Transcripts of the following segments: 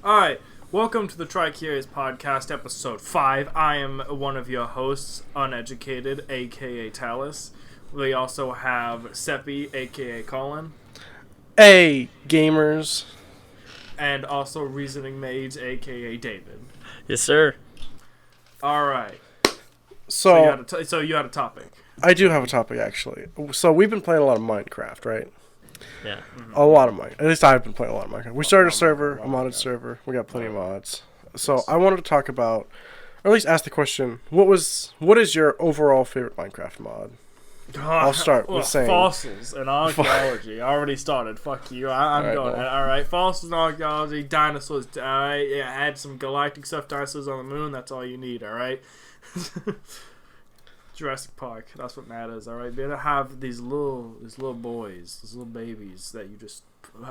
Alright, welcome to the Tri-Curious Podcast, episode 5. I am one of your hosts, Uneducated, aka Talus. We also have Seppi, aka Colin. Hey, gamers. And also Reasoning Mage, aka David. Yes, sir. Alright. So you had a topic. I do have a topic, actually. So we've been playing a lot of Minecraft, right? Yeah. Mm-hmm. A lot of Minecraft. At least I've been playing a lot of Minecraft. We started a server, a modded server. We got plenty of mods. So I wanted to talk about, or at least ask the question, what is your overall favorite Minecraft mod? I'll start with saying fossils and archaeology. I already started. Fuck you. I'm Alright, going. well. Alright, fossils and archaeology, dinosaurs. Alright, yeah, add some galactic stuff, dinosaurs on the moon. That's all you need. Alright. Jurassic Park. That's what matters. Alright, you better have these little boys, these little babies that you just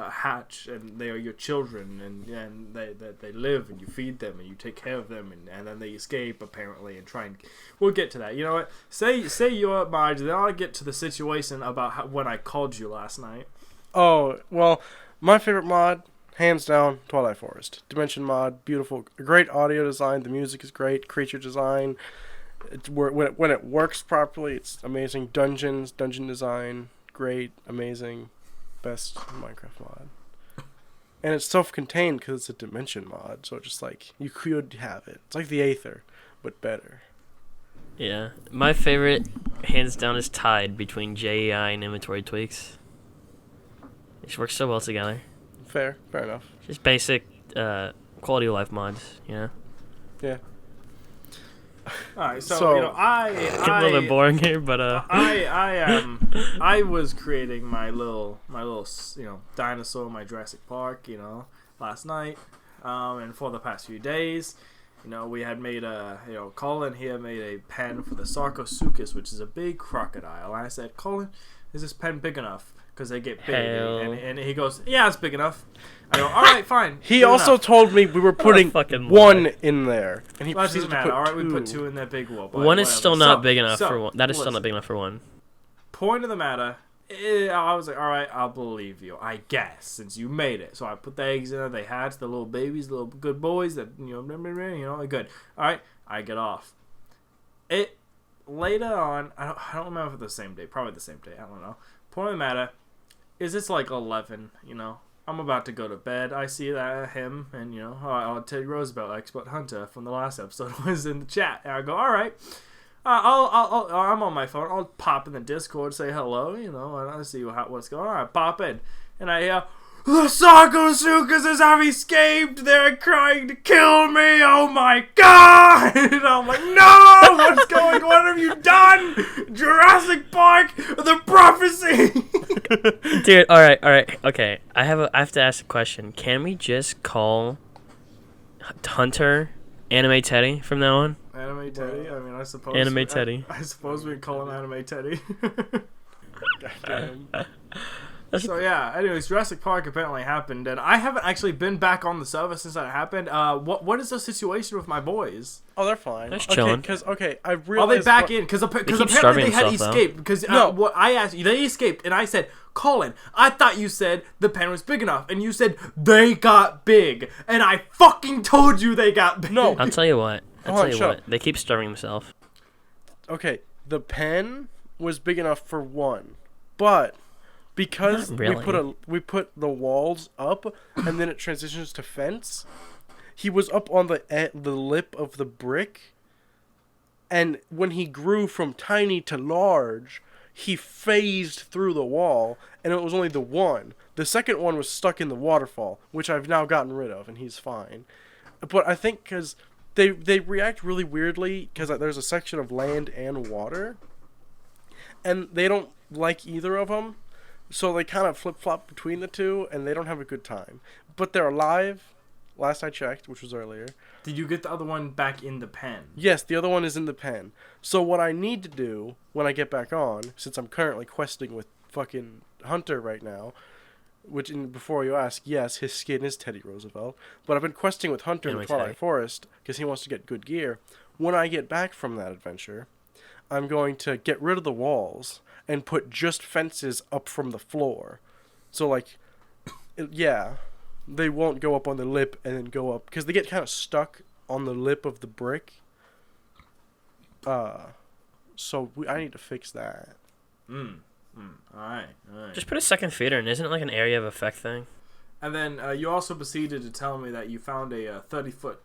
hatch, and they are your children, and they live, and you feed them, and you take care of them, and then they escape apparently, and try and we'll get to that. You know what? Say your mind, then I'll get to the situation about when I called you last night. Oh, well, my favorite mod, hands down, Twilight Forest. Dimension mod, beautiful, great audio design, the music is great, creature design. When it works properly, it's amazing. Dungeon design, great, amazing, best Minecraft mod. And it's self-contained because it's a dimension mod, so it's just like, you could have it. It's like the Aether, but better. Yeah. My favorite, hands down, is tied between JEI and inventory tweaks. They just work so well together. Fair enough. Just basic quality of life mods, you know? Yeah. Alright, so you know, It's a little bit boring here, but I was creating my little dinosaur, my Jurassic Park, last night, and for the past few days, we had made Colin here made a pen for the Sarcosuchus, which is a big crocodile, and I said, Colin, is this pen big enough? Because they get big, and he goes, yeah, it's big enough. I go, all right, fine. He also told me we were putting one in there, and he proceeded to put all right, two. we put two in that big wall. one is still not big enough for one. That is still not big enough for one. Point of the matter, I was like, all right, I'll believe you, I guess, since you made it. So I put the eggs in there. They hatched, the little babies, the little good boys that good. All right, I get off. It later on. I don't remember if it's the same day. Probably the same day. I don't know. Point of the matter is it's like 11. I'm about to go to bed. I see that him and Teddy Roosevelt, expert hunter from the last episode, was in the chat, and I go, all right. I'm on my phone. I'll pop in the Discord, say hello, and I see what's going on. I pop in, and I hear, the Sarcosuchuses have escaped. They're trying to kill me. Oh my god! And I'm like, no! What's going on? What have you done? Jurassic Park, the prophecy. Dude, all right, okay. I have to ask a question. Can we just call Hunter Anime Teddy from now on? Anime Teddy? I mean, I suppose. Anime Teddy. I suppose we'd call him Anime Teddy. Goddamn. So yeah, anyways, Jurassic Park apparently happened, and I haven't actually been back on the server since that happened. What is the situation with my boys? Oh, they're fine. They're chilling. I realized. Are they back in? Because apparently they had escaped. Because what I asked you, they escaped, and I said, Colin, I thought you said the pen was big enough, and you said they got big, and I fucking told you they got big. No, I'll tell you what. They keep starving themselves. Okay, the pen was big enough for one, but because we put the walls up and then it transitions to fence, he was up on the lip of the brick, and when he grew from tiny to large, he phased through the wall, and it was only the one. The second one was stuck in the waterfall, which I've now gotten rid of, and he's fine. But I think because they react really weirdly, because there's a section of land and water, and they don't like either of them. So they kind of flip-flop between the two, and they don't have a good time. But they're alive, last I checked, which was earlier. Did you get the other one back in the pen? Yes, the other one is in the pen. So what I need to do when I get back on, since I'm currently questing with fucking Hunter right now, before you ask, yes, his skin is Teddy Roosevelt, but I've been questing with Hunter in the Twilight Forest because he wants to get good gear. When I get back from that adventure, I'm going to get rid of the walls and put just fences up from the floor. So, yeah. they won't go up on the lip and then go up because they get kind of stuck on the lip of the brick. So I need to fix that. All right. Just put a second feeder in. Isn't it like an area of effect thing? And then you also proceeded to tell me that you found a 30-foot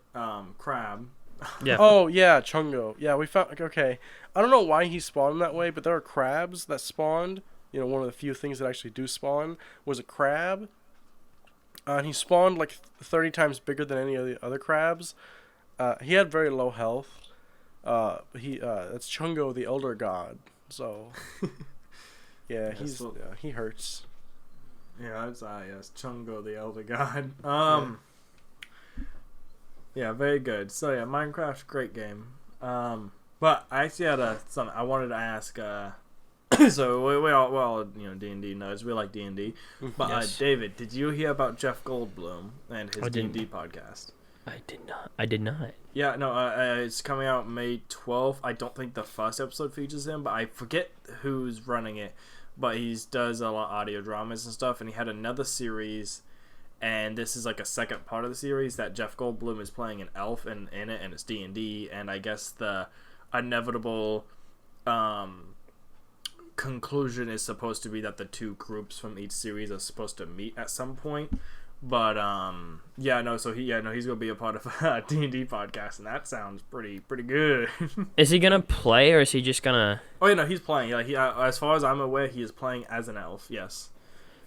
crab. Yeah. Oh, yeah, Chungo. Yeah, we found... Okay. I don't know why he spawned that way, but there are crabs that spawned. You know, one of the few things that actually do spawn was a crab. And he spawned like 30 times bigger than any of the other crabs. He had very low health. That's Chungo, the Elder God. So... Yeah, he hurts. Yeah, yes, Chungo the Elder God. Yeah, very good. So yeah, Minecraft's a great game. But I actually had something I wanted to ask. So we all D&D knows we like D&D. But Yes. David, did you hear about Jeff Goldblum and his D&D podcast? I did not. Yeah, no, it's coming out May 12th. I don't think the first episode features him, but I forget who's running it. But he does a lot of audio dramas and stuff, and he had another series, and this is like a second part of the series that Jeff Goldblum is playing an elf in it, and it's D&D, and I guess the inevitable conclusion is supposed to be that the two groups from each series are supposed to meet at some point. But he's gonna be a part of a D&D podcast, and that sounds pretty good. Is he gonna play, or is he just gonna? Oh yeah, no, he's playing. Yeah, as far as I'm aware, he is playing as an elf. Yes.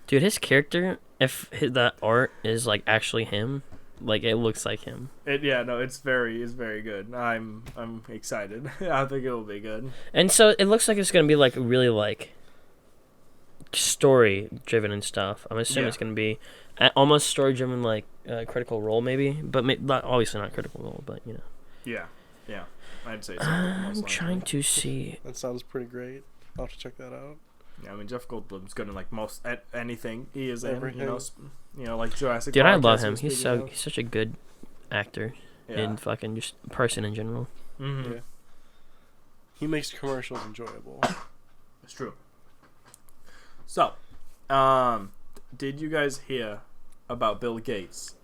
Dude, his character, if that art is like actually him, like it looks like him. It's very good. I'm excited. I think it will be good. And so it looks like it's gonna be like really like story driven and stuff. I'm assuming it's gonna be almost story driven, like Critical Role maybe, but obviously not Critical Role, but you know. Yeah, I'd say so. I'm trying to see. That sounds pretty great. I'll have to check that out. Yeah, I mean Jeff Goldblum's good in like most anything he is Everything. in. You know, like Jurassic Dude, Park. I love him. He's such a good actor and Yeah. fucking just person in general. Mm-hmm. Yeah. He makes commercials enjoyable. It's true. So, did you guys hear about Bill Gates?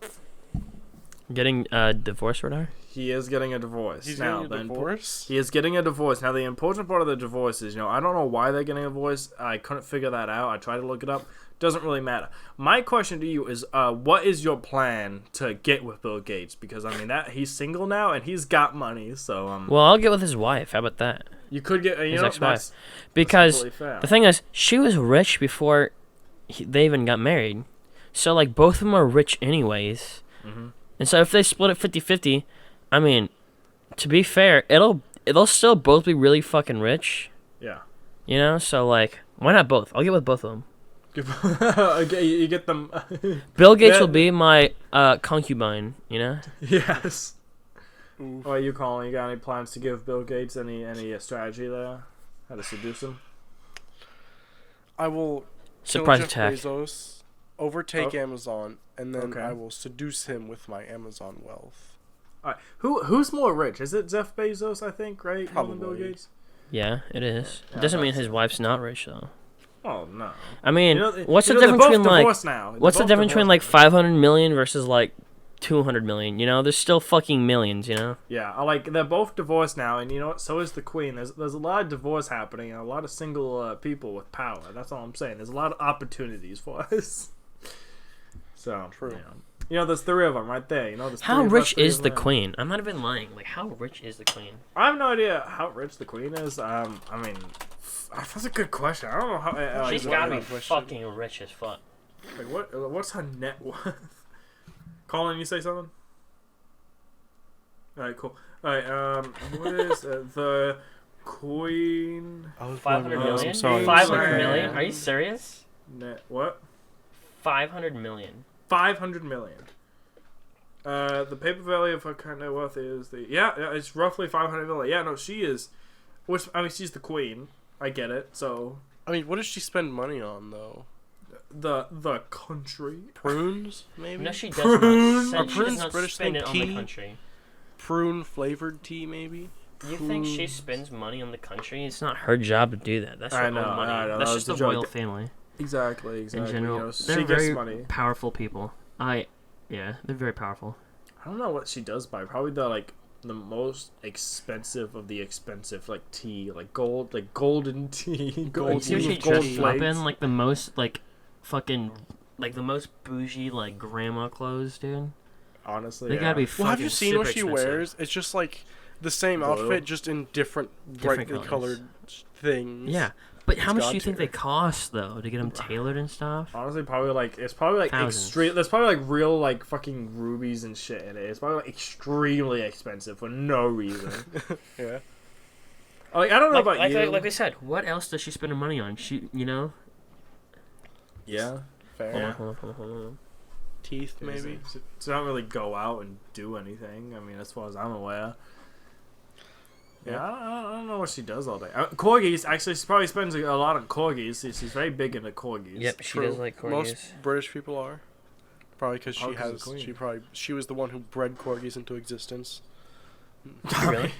Getting a divorce or whatever? He is getting a divorce. He's now, getting a divorce? He is getting a divorce. Now, the important part of the divorce is, I don't know why they're getting a divorce. I couldn't figure that out. I tried to look it up. Doesn't really matter. My question to you is, what is your plan to get with Bill Gates? Because, I mean, he's single now, and he's got money, so... Well, I'll get with his wife. How about that? You could get... His ex-wife. Because the thing is, she was rich before they even got married. So, like, both of them are rich anyways. Mm-hmm. And so if they split it 50-50, I mean, to be fair, they'll still both be really fucking rich. Yeah. You know? So, like, why not both? I'll get with both of them. Okay, you get them... Bill Gates will be my concubine, you know? Yes. Oof. What are you calling? You got any plans to give Bill Gates any strategy there? How to seduce him? I will Surprise kill Jeff attack. Bezos, overtake Oh. Amazon, and then Okay. I will seduce him with my Amazon wealth. All right. Who's more rich? Is it Jeff Bezos? I think, right? More than Bill Probably. Gates. Yeah, it is. Yeah, It doesn't mean that's- his wife's not rich, though. Oh no. I mean, You know, what's the they're difference both between, like... divorced now. They're What's the both difference between, like, divorced. 500 million versus, like, 200 million, you know? There's still fucking millions, you know? Yeah, they're both divorced now, and you know what? So is the Queen. There's a lot of divorce happening, and a lot of single people with power. That's all I'm saying. There's a lot of opportunities for us. So True. You know, there's three of them right there. You know, there's How three of us, rich three is of the them. queen? I'm not even lying. Like, how rich is the queen? I have no idea how rich the Queen is. I mean, that's a good question. I don't know how. She's what gotta be kind of question? fucking rich as fuck. Like what's her net worth? Colin, you say something? All right, cool. All right, what is the Queen 500 Oh, million? I'm sorry. 500 million? Are you serious? net? What? 500 million. 500 million. The paper value of her current net worth is it's roughly 500 million. Yeah, no, she is. Which I mean, she's the Queen. I get it. So I mean, what does she spend money on, though? the country. Prunes, maybe? No, she does Prunes? not. Are She prunes does not British spend thing? it on the Tea? country. Prune-flavored tea, maybe? You think she spends money on the country? It's not her job to do that. That's her I own know, money. I know, That's that just was the the royal joke. family Exactly. in general. You know, They're she gets very money. powerful people. Yeah, they're very powerful. I don't know what she does buy. Probably the most expensive of the expensive, like tea, like golden tea, Gold See what tea she with gold dressed up in? plates. Like the most, fucking, the most bougie, grandma clothes, dude. Honestly, They gotta be fucking Well, have you seen what she super wears? It's just like the same Blue. outfit, just in different brightly colors. colored things. Yeah, but how It's much do you God think tier. they cost though to get them tailored and stuff? Honestly, it's probably Thousands. extreme. There's probably real fucking rubies and shit in it. It's probably extremely expensive for no reason. Yeah. I don't know about you. Like I said, what else does she spend her money on? Yeah. Fair. Hold on. Teeth, maybe. So don't really go out and do anything. I mean, as far as I'm aware. Yeah, I don't know what she does all day. Corgis, actually, she probably spends a lot on corgis. She's very big into corgis. Yep, she True. does like corgis. Most British people are. Probably because Oh, 'cause of the queen. she was the one who bred corgis into existence. Really?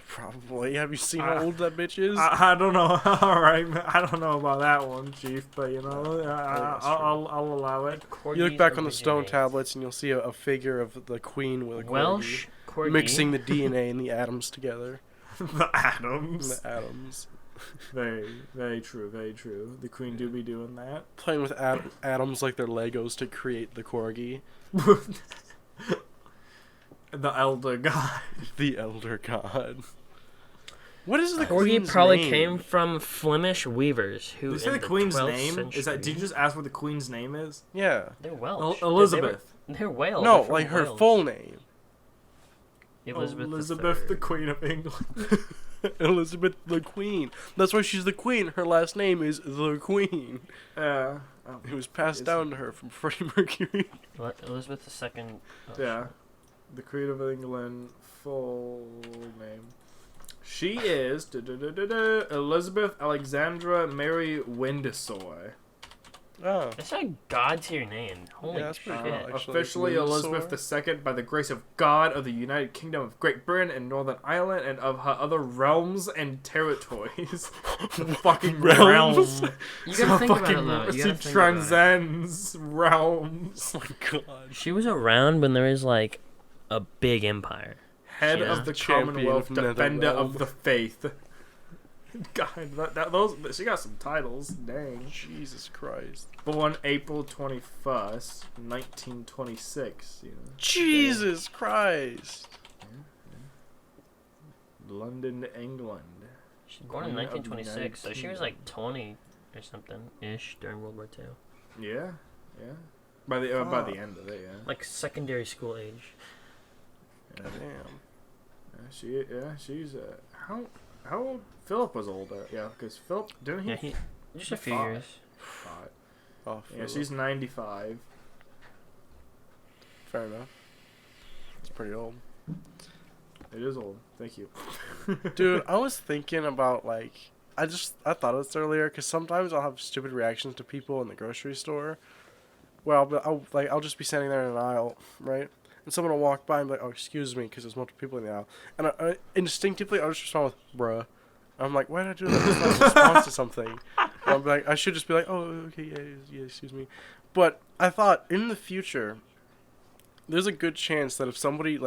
Probably. Have you seen how old that bitch is? I don't know. All right, I don't know about that one, Chief. But that's I'll allow it. You look back on the stone tablets and you'll see a figure of the queen with a Welsh corgi, corgi. mixing the DNA and the atoms together. The atoms. The atoms. Very, very true. Very true. The queen do be doing that. Playing with atoms like they're Legos to create the corgi. The elder god. The elder god. What is the Corgi queen's probably name? came from Flemish weavers who. Did you say in the queen's 12th name? Century, Is that? Did you just ask what the queen's name is? Yeah. They're Welsh. Elizabeth. They're Wales. No, They're from like her Wales. full name. Elizabeth the III. Queen of England. Elizabeth the Queen. That's why she's the queen. Her last name is the Queen. Oh, It was passed down to her from Freddie Mercury. Elizabeth II. yeah. The Queen of England, full name. She is Elizabeth Alexandra Mary Windsor. Oh. That's a god tier name. Holy Yeah, that's pretty shit. cool, actually. Officially Windsor. Elizabeth II by the grace of God of the United Kingdom of Great Britain and Northern Ireland and of her other realms and territories. Fucking Realms? realm. You gotta think about it though. You She gotta think about it. transcends realms. Oh my god. She was around when there was like a big empire. Head Yeah. of the Champion Commonwealth, of defender Netherrealm. of the faith. God, those she got some titles. Dang. Jesus Christ. Born April 21st, 1926. You know. Jesus Christ. London, England. She was born in Queen of 1926, so United she was Kingdom. like 20 or something ish during World War II. Yeah, yeah. By the end of it, yeah. Like secondary school age. Yeah, Damn. she's how old? Philip was older. Yeah, because Philip didn't he? Yeah, he just a few Five. years. Five. Oh, Yeah, she's 95. fair enough. It's pretty old. It is old. Thank you. Dude, I was thinking about I thought of this earlier because sometimes I'll have stupid reactions to people in the grocery store. Well, I'll just be standing there in an aisle, right? And someone will walk by and be like, "Oh, excuse me," because there's multiple people in the aisle. And I instinctively, I'll just respond with, "Bruh." I'm like, why did I do that? It's not a response to something. And I'll be like, I should just be like, "Oh, okay, yeah, excuse me." But I thought in the future, there's a good chance that if somebody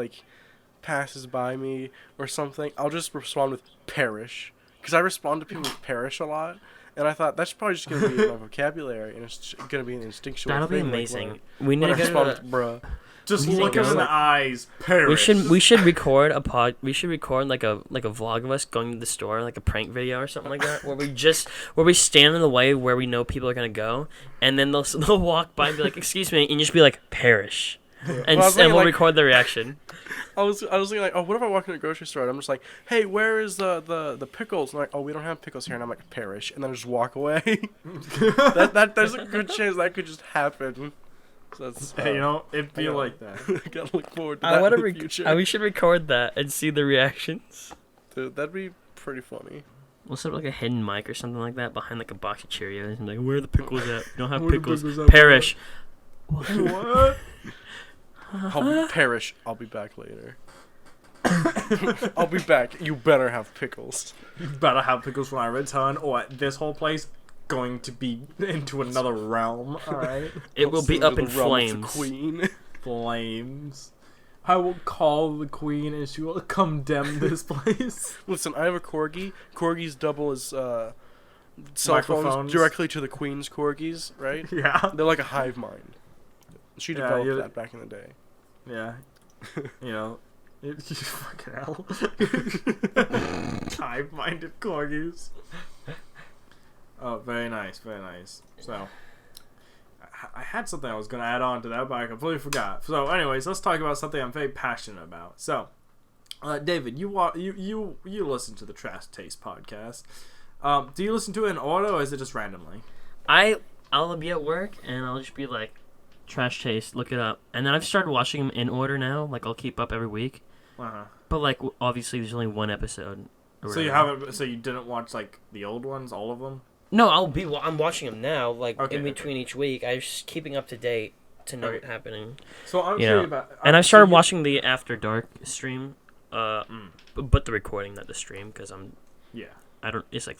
passes by me or something, I'll just respond with "perish," because I respond to people with "perish" a lot. And I thought that's probably just gonna be in my vocabulary, and it's gonna be an instinctual. That'll be thing, amazing. When We need I to respond go with "bruh." Just We look need him to in go. the eyes. Perish. We should record a pod. We should record like a vlog of us going to the store, like a prank video or something like that, where we stand in the way where we know people are gonna go, and then they'll walk by and be like, "Excuse me," and you just be like, "Perish," and Well, I was thinking, we'll record the reaction. I was thinking oh, what if I walk into a grocery store and I'm just like, "Hey, where is the pickles?" And "Oh, we don't have pickles here," and I'm like, "Perish," and then I just walk away. that there's a good chance that could just happen. So that's, Hey, it'd be I know. like that. I gotta look forward to I that want in to. the future. We should record that and see the reactions. Dude, that'd be pretty funny. We'll set up like a hidden mic or something like that behind like a box of Cheerios and like, "Where are the pickles at? We don't have Where the pickles. pickles at, Perish." What? I'll perish. I'll be back later. I'll be back. You better have pickles. You better have pickles when I return, or this whole place going to be into another realm. All right. It will be up in The realm of the flames. Queen. flames. I will call the queen and she will condemn this place. Listen, I have a corgi. Corgis double as cell phones directly to the queen's corgis, right? Yeah. They're like a hive mind. She developed that back in the day. Yeah. You know, you fucking hell. Hive-minded corgis. Oh, very nice, very nice. So, I had something I was going to add on to that, but I completely forgot. So, anyways, let's talk about something I'm very passionate about. So, David, you listen to the Trash Taste podcast. Do you listen to it in order, or is it just randomly? I'll be at work, and I'll just be like, Trash Taste, look it up. And then I've started watching them in order now. Like, I'll keep up every week. Uh-huh. But, like, obviously there's only one episode. So you didn't watch, like, the old ones, all of them? No, I'm watching them now, like, in between each week. I'm just keeping up to date to know what's happening. So I'm curious about... And I've started watching the After Dark stream, but the recording, not the stream, because Yeah. It's like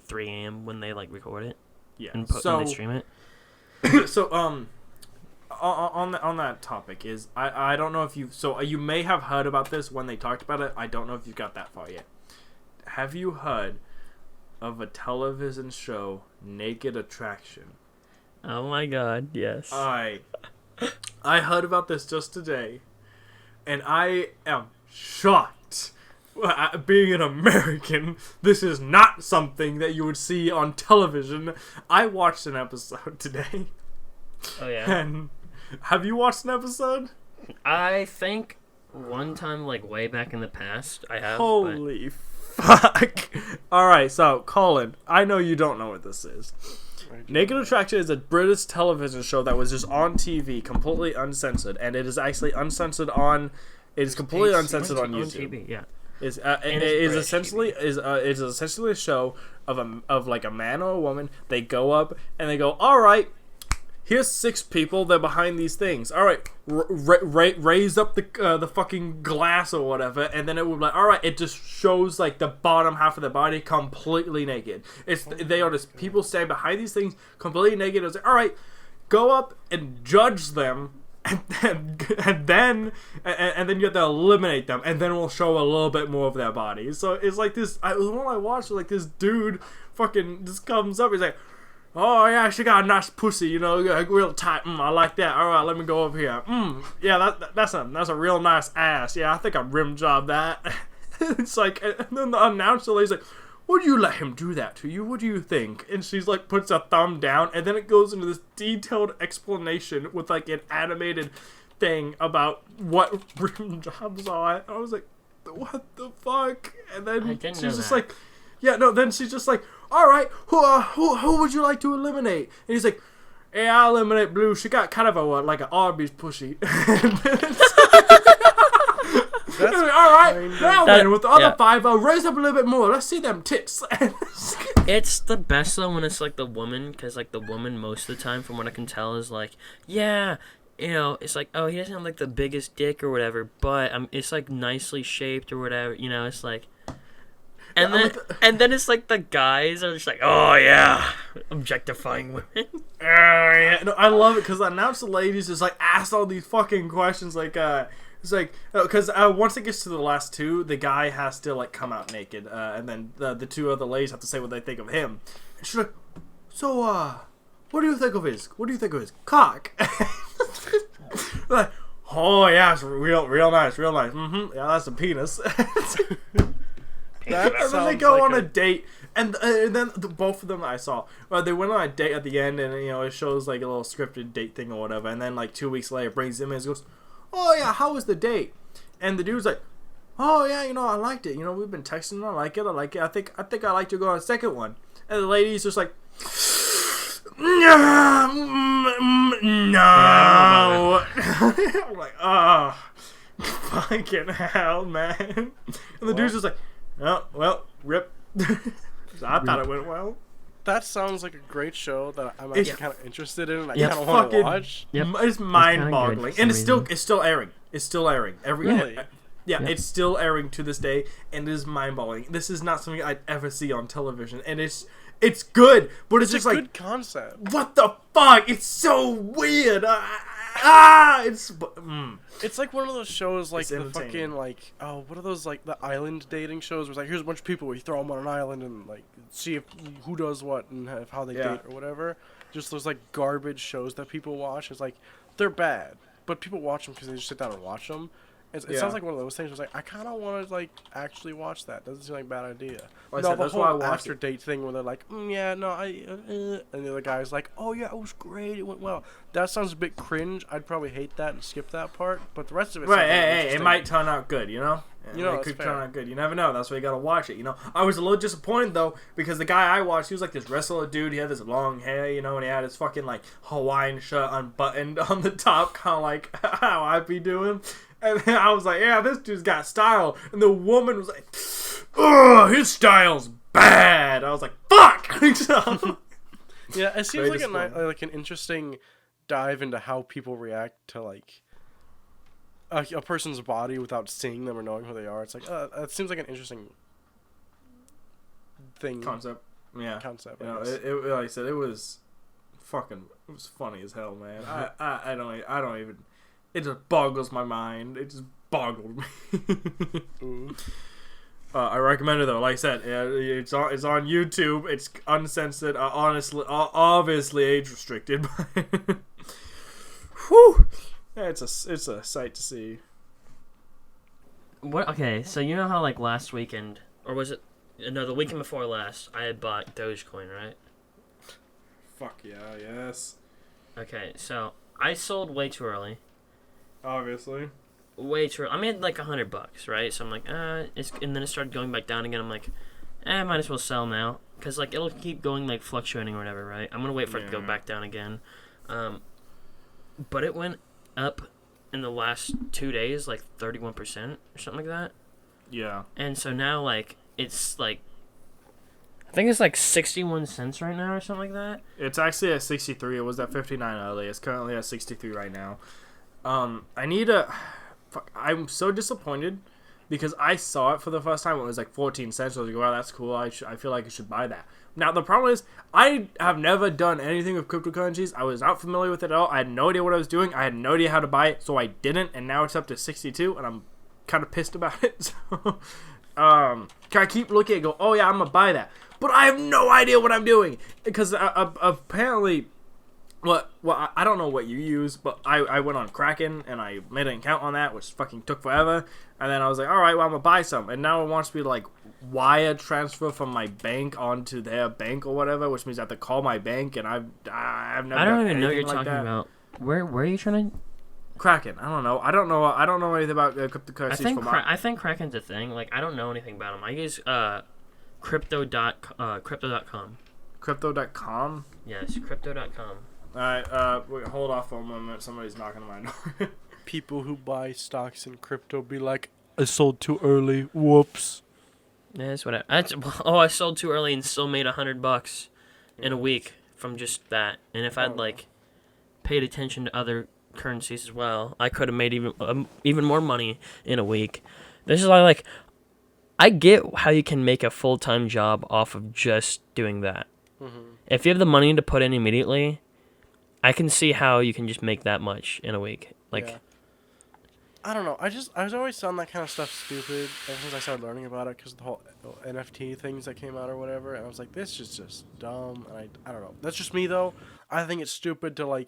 3 a.m. when they, like, record it. Yeah. And when they stream it. So, on that topic is I don't know if you may have heard about this when they talked about it. I don't know if you got that far yet. Have you heard of a television show, Naked Attraction? Oh my god, yes. I heard about this just today, and I am shocked. Being an American, this is not something that you would see on television. I watched an episode today. Oh yeah. And have you watched an episode? I think one time, like way back in the past, I have. Holy fuck! All right, so Colin, I know you don't know what this is. Naked Attraction is a British television show that was just on TV, completely uncensored, and it is actually uncensored on. It is completely uncensored on YouTube. TV, yeah. It is essentially a show of like a man or a woman. They go up and they go, all right, here's 6 people. They're behind these things. All right, raise up the fucking glass or whatever, and then it would be like, all right, it just shows like the bottom half of their body completely naked. They are just people standing behind these things completely naked. It's like, all right, go up and judge them. And then you have to eliminate them, and then we'll show a little bit more of their bodies. So it's like this. The one I watched, like this dude, fucking just comes up. He's like, "Oh yeah, she got a nice pussy, you know, real tight. I like that. All right, let me go over here. Yeah, that's a real nice ass. Yeah, I think I rim job that." It's like, and then the announcer lady's like, "Would you let him do that to you? What do you think?" And she's like, puts a thumb down, and then it goes into this detailed explanation with like an animated thing about what rim jobs are. I was like, what the fuck? And then she's just like, yeah, no. Then she's just like, all right, who would you like to eliminate? And he's like, yeah, I'll eliminate Blue. She got kind of like an Arby's pussy. That's all right. Now then, with the other 5, I'll raise up a little bit more. Let's see them tits. It's the best though when it's like the woman, because like the woman most of the time, from what I can tell, is like, yeah, you know, it's like, oh, he doesn't have like the biggest dick or whatever, but it's like nicely shaped or whatever. You know, it's like. And then it's like the guys are just like, oh yeah, objectifying women. Yeah. No, I love it because the announcer ladies just like ask all these fucking questions like it's like because once it gets to the last 2, the guy has to like come out naked, and then the 2 other ladies have to say what they think of him. And she's like, so what do you think of his cock? Like, oh yeah, it's real nice. Yeah, that's a penis. And then they go on a date, and then both of them I saw, they went on a date at the end, and you know it shows like a little scripted date thing or whatever, and then like 2 weeks later brings him in and goes, oh yeah, how was the date? And the dude's like, oh yeah, you know, I liked it. You know, we've been texting. I like it. I think I like to go on a second one. And the lady's just like, no. I'm like, oh, fucking hell, man. And the dude's just like, oh, well, rip. So I thought it went well. That sounds like a great show that I'm actually kind of interested in. I Yep. kind of want to watch. Yep. It's mind-boggling, and it's still airing. It's still airing. Really? Yeah, Yep. it's still airing to this day, and it is mind-boggling. This is not something I'd ever see on television, and it's good, but it's just a like good concept. what the fuck? It's so weird. It's like one of those shows, like It's the entertaining. fucking, like, what are those, like, the island dating shows where it's like, here's a bunch of people, we throw them on an island and, like, see who does what and how they date or whatever. Just those, like, garbage shows that people watch. It's like, they're bad, but people watch them because they just sit down and watch them. It sounds like one of those things. It's like, I kind of want to, like, actually watch that. Doesn't seem like a bad idea. Well, no, said, the that's why I whole watched after date thing where they're like, and the other guy's like, oh yeah, it was great, it went well. That sounds a bit cringe. I'd probably hate that and skip that part. But the rest of it, Right? Hey, it might turn out good, you know. You know, it could turn out good. You never know. That's why you gotta watch it. You know, I was a little disappointed though because the guy I watched, he was like this wrestler dude. He had this long hair, you know, and he had his fucking like Hawaiian shirt unbuttoned on the top, kind of like how I'd be doing. And then I was like, yeah, this dude's got style. And the woman was like, oh, his style's bad. I was like, fuck. So, yeah, it seems very like an interesting dive into how people react to like a person's body without seeing them or knowing who they are. It's like, it seems like an interesting thing. Concept. Yeah. Concept. You know, it like I said, it was funny as hell, man. I don't even. It just boggles my mind. It just boggled me. I recommend it though. Like I said, it's on YouTube. It's uncensored. Obviously age restricted. Whew. Yeah, it's a sight to see. What? Okay, so you know how like last weekend, or was it? No, the weekend before last, I had bought Dogecoin, right? Fuck yeah, yes. Okay, so I sold way too early. Obviously. Way too early. I made like $100, right? So I'm like, and then it started going back down again. I'm like, might as well sell now, cause like it'll keep going like fluctuating or whatever, right? I'm gonna wait for it to go back down again. But it went up in the last 2 days, like 31% or something like that. Yeah. And so now like it's like, I think it's like 61 cents right now or something like that. It's actually at 63. It was at 59 early. It's currently at 63 right now. I'm so disappointed because I saw it for the first time. It was like 14 cents. I was like, wow, that's cool. I feel like I should buy that. Now, the problem is, I have never done anything with cryptocurrencies. I was not familiar with it at all. I had no idea what I was doing. I had no idea how to buy it, so I didn't. And now it's up to 62, and I'm kind of pissed about it. So, I keep looking and go, oh yeah, I'm going to buy that. But I have no idea what I'm doing. Because apparently... Well, I don't know what you use, but I went on Kraken, and I made an account on that, which fucking took forever. And then I was like, alright, well, I'm going to buy some. And now it wants me to, like, wire transfer from my bank onto their bank or whatever, which means I have to call my bank, and I've never I don't even know what anything you're like talking that. about. Where are you trying to... Kraken. I don't know. I don't know anything about cryptocurrencies. I think Kraken's a thing. Like, I don't know anything about them. I use crypto.com. Crypto.com? Yes, crypto.com. Alright, wait, hold off for a moment. Somebody's knocking on my door. People who buy stocks in crypto be like, I sold too early. Whoops. Yeah, that's what I sold too early and still made $100 in a week from just that. And if I'd like paid attention to other currencies as well, I could have made even more money in a week. This is why, I get how you can make a full-time job off of just doing that. Mm-hmm. If you have the money to put in immediately, I can see how you can just make that much in a week. Yeah. I don't know. I was always found that kind of stuff stupid ever since I started learning about it because of the whole NFT things that came out or whatever. And I was like, this is just dumb. And I don't know. That's just me though. I think it's stupid to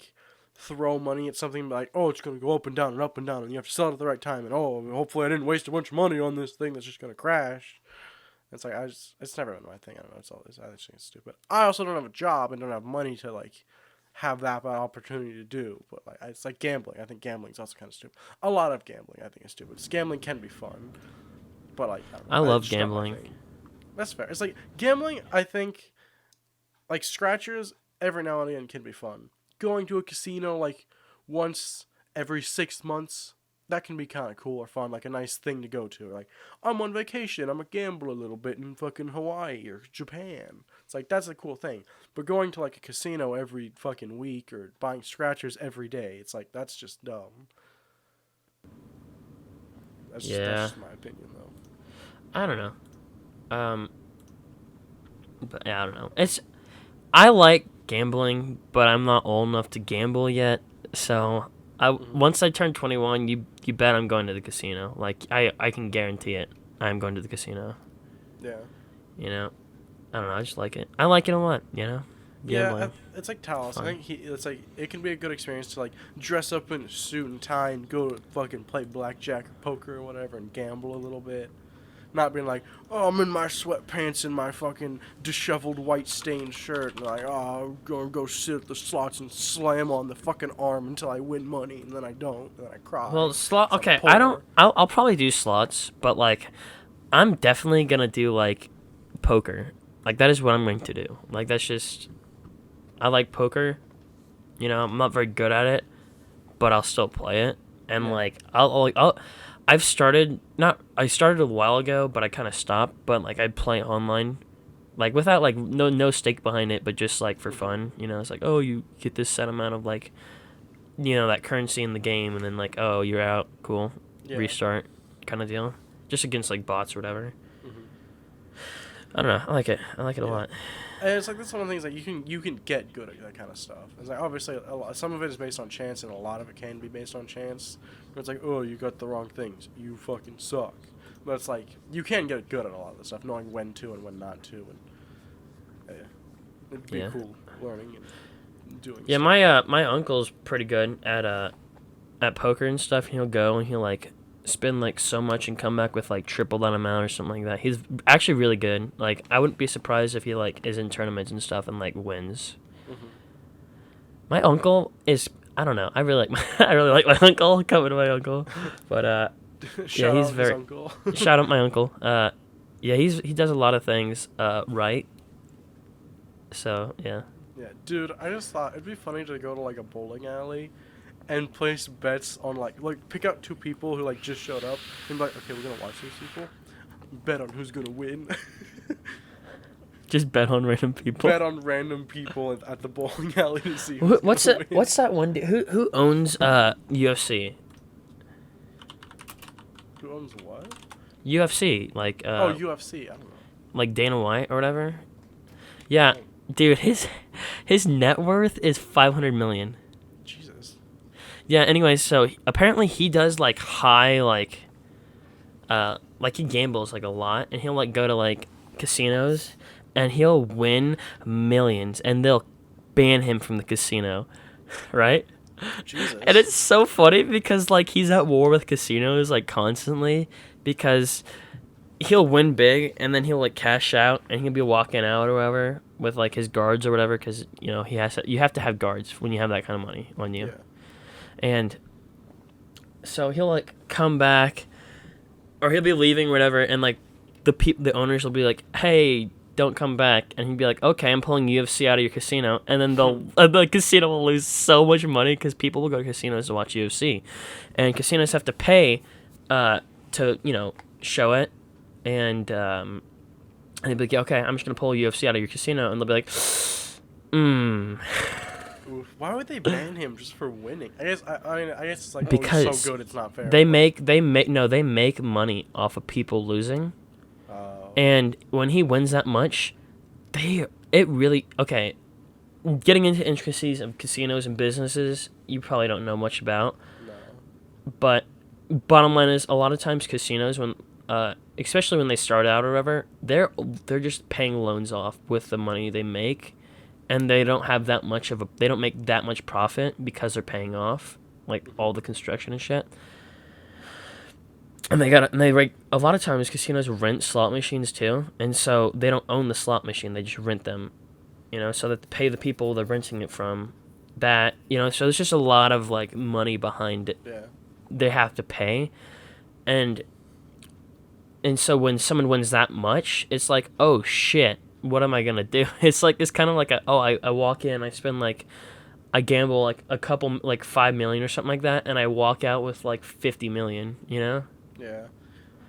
throw money at something like, oh, it's gonna go up and down and up and down, and you have to sell it at the right time. And hopefully I didn't waste a bunch of money on this thing that's just gonna crash. It's like it's never been my thing. I don't know. I just think it's stupid. I also don't have a job and don't have money to have that opportunity to do, but it's like gambling. I think gambling's also kind of stupid. A lot of gambling I think is stupid. Gambling can be fun, but I love gambling. That's fair. It's like gambling. I think scratchers every now and again can be fun. Going to a casino once every 6 months, that can be kind of cool or fun, a nice thing to go to. I'm on vacation, I'm gonna gamble a little bit in fucking Hawaii or Japan. It's that's a cool thing. But going to a casino every fucking week or buying scratchers every day, it's that's just dumb. That's just my opinion though. I don't know. But yeah, I don't know. I like gambling, but I'm not old enough to gamble yet, so Once I turn 21, you bet I'm going to the casino. Like I can guarantee it. I'm going to the casino. Yeah. You know, I don't know. I just like it. I like it a lot. You know. Yeah, it's like Talos. I think it's like it can be a good experience to like dress up in a suit and tie and go to fucking play blackjack or poker or whatever and gamble a little bit. Not being like, oh, I'm in my sweatpants and my fucking disheveled white stained shirt and like, oh, I'm gonna go sit at the slots and slam on the fucking arm until I win money and then I don't and then I cry. Well, okay, I don't. I'll probably do slots, but like, I'm definitely gonna do like poker. Like that is what I'm going to do. Like that's just. I like poker, you know. I'm not very good at it, but I'll still play it. And like, I started a while ago, but I kind of stopped. But like, I'd play online, like without like no stake behind it, but just like for fun. You know, it's like, oh, you get this set amount of like, you know, that currency in the game, and then like, oh, you're out, cool, restart, kind of deal. Just against like bots or whatever. I don't know. I like it. I like it a lot. And it's like that's one of the things that you can get good at that kind of stuff. It's like obviously some of it is based on chance, and a lot of it can be based on chance. Where it's like, oh, you got the wrong things, you fucking suck. But it's like you can get good at a lot of the stuff, knowing when to and when not to, and it'd be cool learning and doing. Yeah, stuff. My uncle's pretty good at poker and stuff. He'll go and he'll like spend like so much and come back with like triple that amount or something like that. He's actually really good. Like I wouldn't be surprised if he like is in tournaments and stuff and like wins. My uncle is, I don't know. I really like my uncle. Coming to my uncle, but yeah, he's very uncle. Shout out my uncle. Yeah, he does a lot of things right. So yeah. Yeah, dude. I just thought it'd be funny to go to like a bowling alley and place bets on like pick out two people who like just showed up and be like, okay, we're gonna watch these people. Bet on who's gonna win. Just bet on random people. Bet on random people at the bowling alley to see. What's that one? Who owns UFC? Who owns what? UFC, like. UFC. I don't know. Like Dana White or whatever. Yeah, dude, his net worth is $500 million. Yeah, anyways, so apparently he does, like, high, like he gambles, like, a lot, and he'll, like, go to, like, casinos, and he'll win millions, and they'll ban him from the casino, right? Jesus. And it's so funny because, like, he's at war with casinos, like, constantly, because he'll win big, and then he'll, like, cash out, and he'll be walking out or whatever with, like, his guards or whatever, because, you know, you have to have guards when you have that kind of money on you. Yeah. And so he'll like come back, or he'll be leaving, whatever, and like the owners will be like, "Hey, don't come back," and he'd be like, "Okay, I'm pulling UFC out of your casino," and then the casino will lose so much money because people will go to casinos to watch UFC, and casinos have to pay to show it, and they'd be like, "Okay, I'm just gonna pull UFC out of your casino," and they'll be like, Why would they ban him just for winning? I guess it's like, because oh, he's so good it's not fair. They make money off of people losing. And when he wins that much, getting into intricacies of casinos and businesses, you probably don't know much about. No. But bottom line is, a lot of times casinos, when especially when they start out or whatever, they're just paying loans off with the money they make. And they don't have they don't make that much profit because they're paying off like all the construction and shit. And a lot of times casinos rent slot machines too, and so they don't own the slot machine, they just rent them, so that they pay the people they're renting it from that, so there's just a lot of like money behind it. Yeah. They have to pay. And so when someone wins that much, it's like, oh shit, what am I gonna do? It's kind of like I walk in, I spend I gamble like a couple, like 5 million or something like that, and I walk out with like 50 million, Yeah.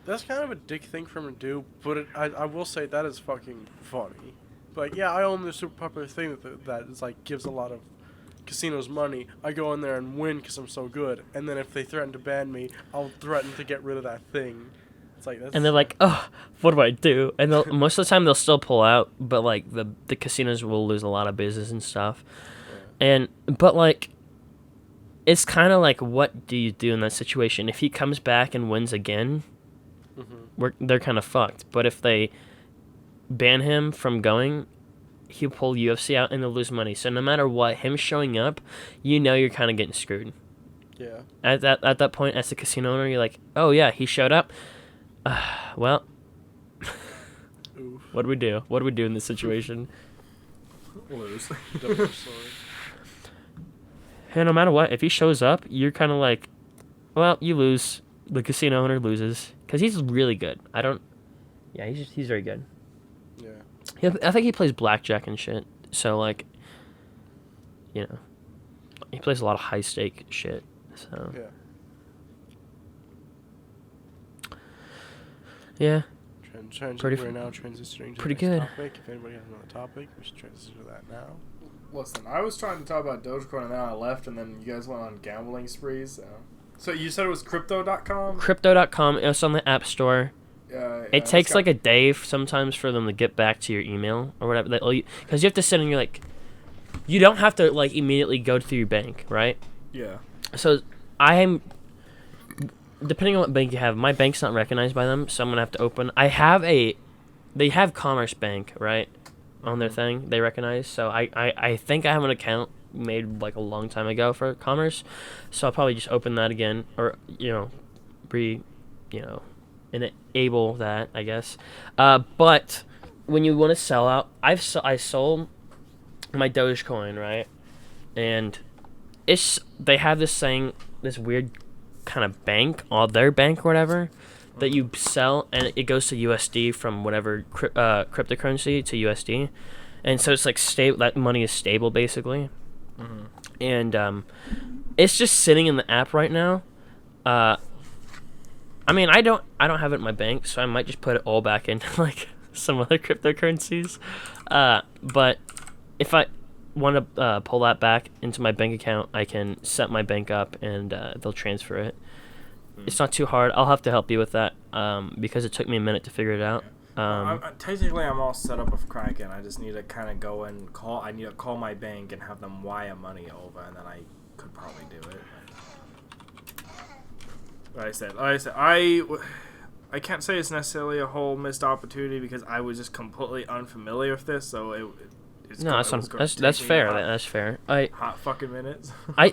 That's kind of a dick thing for him to do, but I will say that is fucking funny. But yeah, I own this super popular thing that is like gives a lot of casinos money. I go in there and win because I'm so good, and then if they threaten to ban me, I'll threaten to get rid of that thing. It's like that's... And they're like, oh, what do I do? And most of the time they'll still pull out, but like the casinos will lose a lot of business and stuff. Yeah. But like, it's kind of like, what do you do in that situation? If he comes back and wins again, they're kind of fucked. But if they ban him from going, he'll pull UFC out and they'll lose money. So no matter what, him showing up, you're kind of getting screwed. Yeah. At that point, as the casino owner, you're like, oh yeah, he showed up. Well, what do we do? What do we do in this situation? Lose. And no matter what, if he shows up, you're kind of like, well, you lose. The casino owner loses because he's really good. Yeah, he's very good. Yeah. I think he plays blackjack and shit. So like, he plays a lot of high stake shit. So yeah. Pretty we're now transitioning to pretty the next good. topic. If anybody has another topic, we should transition to that now. Listen, I was trying to talk about Dogecoin and then I left, and then you guys went on gambling sprees. So you said it was crypto.com? Crypto.com. It's on the App Store. It takes like a day sometimes for them to get back to your email or whatever. Because you have to sit and you're like, you don't have to like immediately go through your bank, right? Yeah. So depending on what bank you have, my bank's not recognized by them, so I'm gonna have to open. They have Commerce Bank, right, on their thing. They recognize. So I think I have an account made like a long time ago for Commerce, so I'll probably just open that again, or enable that, I guess. But when you want to sell out, I sold my Dogecoin, right, and they have this thing, this weird kind of bank, their bank or whatever, that you sell and it goes to USD from whatever cryptocurrency to USD, and so it's like stable. That money is stable basically, and it's just sitting in the app right now. I mean, I don't have it in my bank, so I might just put it all back into like some other cryptocurrencies. But if I want to pull that back into my bank account, I can set my bank up and they'll transfer it. It's not too hard. I'll have to help you with that because it took me a minute to figure it out. Technically, I'm all set up with Kraken. I just need to kind of go and call. I need to call my bank and have them wire money over, and then I could probably do it. Like I said, I can't say it's necessarily a whole missed opportunity because I was just completely unfamiliar with this, so that's fair. That's fair. Hot fucking minutes. I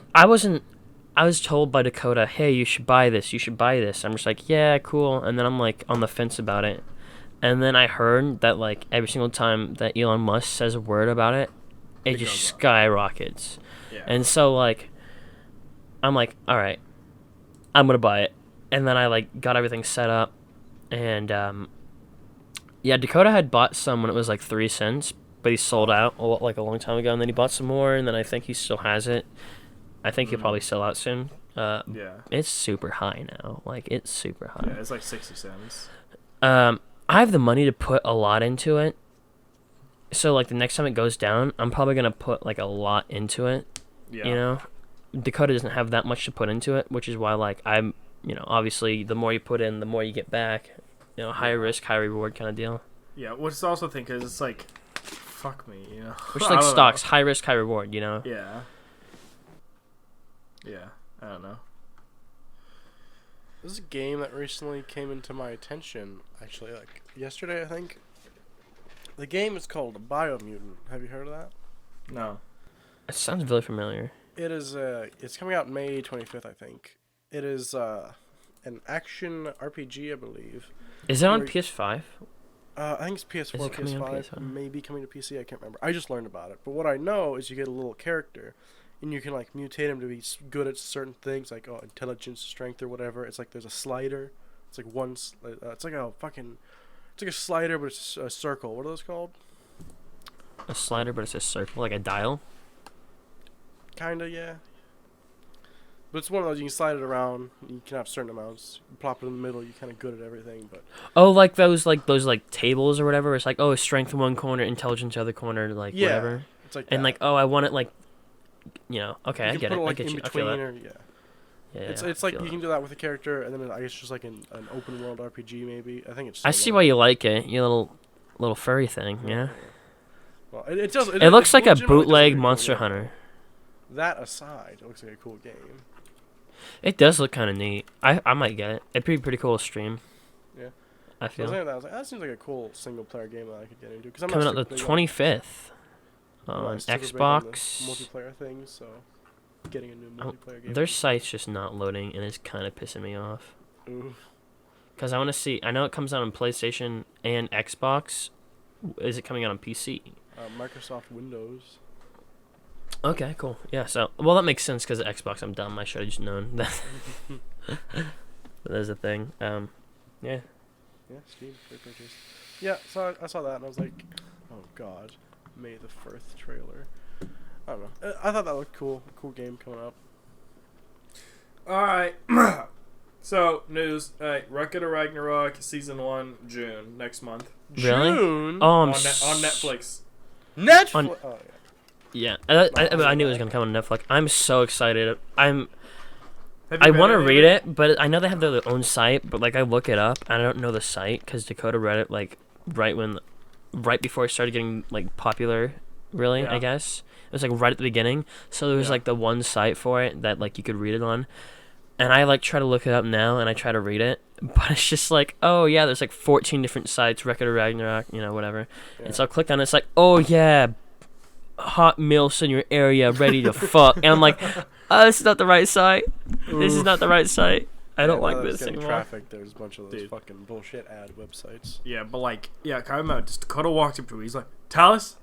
was told by Dakota, hey, you should buy this. You should buy this. I'm just like, yeah, cool. And then I'm like on the fence about it. And then I heard that like every single time that Elon Musk says a word about it, it just skyrockets. Yeah. And so like, I'm like, all right, I'm gonna buy it. And then I like got everything set up, and Dakota had bought some when it was like 3 cents, but he sold out like a long time ago, and then he bought some more, and then I think he still has it. I think he'll probably sell out soon. Yeah. It's super high now. Like, it's super high. Yeah, it's like 60 cents. I have the money to put a lot into it. So, like, the next time it goes down, I'm probably going to put, like, a lot into it. Yeah. You know? Dakota doesn't have that much to put into it, which is why, like, I'm, obviously, the more you put in, the more you get back. High risk, high reward kind of deal. Yeah, which I also think is, it's like, fuck me, Which is like stocks, high risk, high reward, Yeah. Yeah, I don't know. This is a game that recently came into my attention, actually, like, yesterday, I think. The game is called Biomutant. Have you heard of that? No. It sounds really familiar. It is, it's coming out May 25th, I think. It is, an action RPG, I believe. Is it on PS5? I think it's PS4, PS5, maybe coming to PC, I can't remember. I just learned about it. But what I know is you get a little character, and you can, like, mutate him to be good at certain things, like, intelligence, strength, or whatever. It's like there's a slider. It's like it's like a slider, but it's a circle. What are those called? A slider, but it's a circle, like a dial? Kinda, yeah. But it's one of those, you can slide it around, you can have certain amounts. You plop it in the middle, you're kind of good at everything, but... Oh, like those tables or whatever? It's like, strength in one corner, intelligence in the other corner, like, whatever. It's like and, that. like, I want it, like, okay, I get it. Like, I get in you. between, I feel or, it's like you can do that with a character, and then I guess just like an open world RPG, maybe. I think it's... I see why you like it, you little furry thing, yeah? Well, it does... It looks like a bootleg Monster Hunter. That aside, it looks like a cool game. It does look kind of neat. I might get it. It'd be pretty cool to stream. Yeah. I feel. I was like, that seems like a cool single player game that I could get into. Cause I'm Coming not out the super big 25th I'm on not super big on the Xbox. multiplayer things, so getting a new multiplayer game. Their site's just not loading, and it's kind of pissing me off. Ooh. Because I want to see. I know it comes out on PlayStation and Xbox. Is it coming out on PC? Microsoft Windows. Okay, cool. Yeah, so well that makes sense because Xbox. I'm dumb. I should have just known that. But there's a thing. Yeah. Yeah, Steam free purchase. Yeah, so I saw that and I was like, oh god, May the 1st trailer. I don't know. I thought that looked cool. A cool game coming up. All right. So news. Record of Ragnarok season 1 June next month Really? June? Oh, on Netflix. Netflix. On- Oh, Yeah, I knew it was gonna come on Netflix. I'm so excited. I Have you want to any of read it, but I know they have their own site. But like, I look it up, and I don't know the site because Dakota read it like right before it started getting like popular. Really, Yeah. I guess it was like right at the beginning. So there was Yeah. like the one site for it that like you could read it on, and I like try to look it up now, and I try to read it, but it's just like, oh yeah, there's like 14 different sites, Record of Ragnarok, whatever. yeah. And so I clicked on it. It's like, oh yeah, hot milfs in your area ready to fuck, and I'm like, oh, this is not the right site. This is not the right site. I don't like this anymore. Traffic. There's a bunch of those Dude. fucking bullshit ad websites. Yeah, but like, yeah, I remember just Dakota walked up to me. He's like, Talus,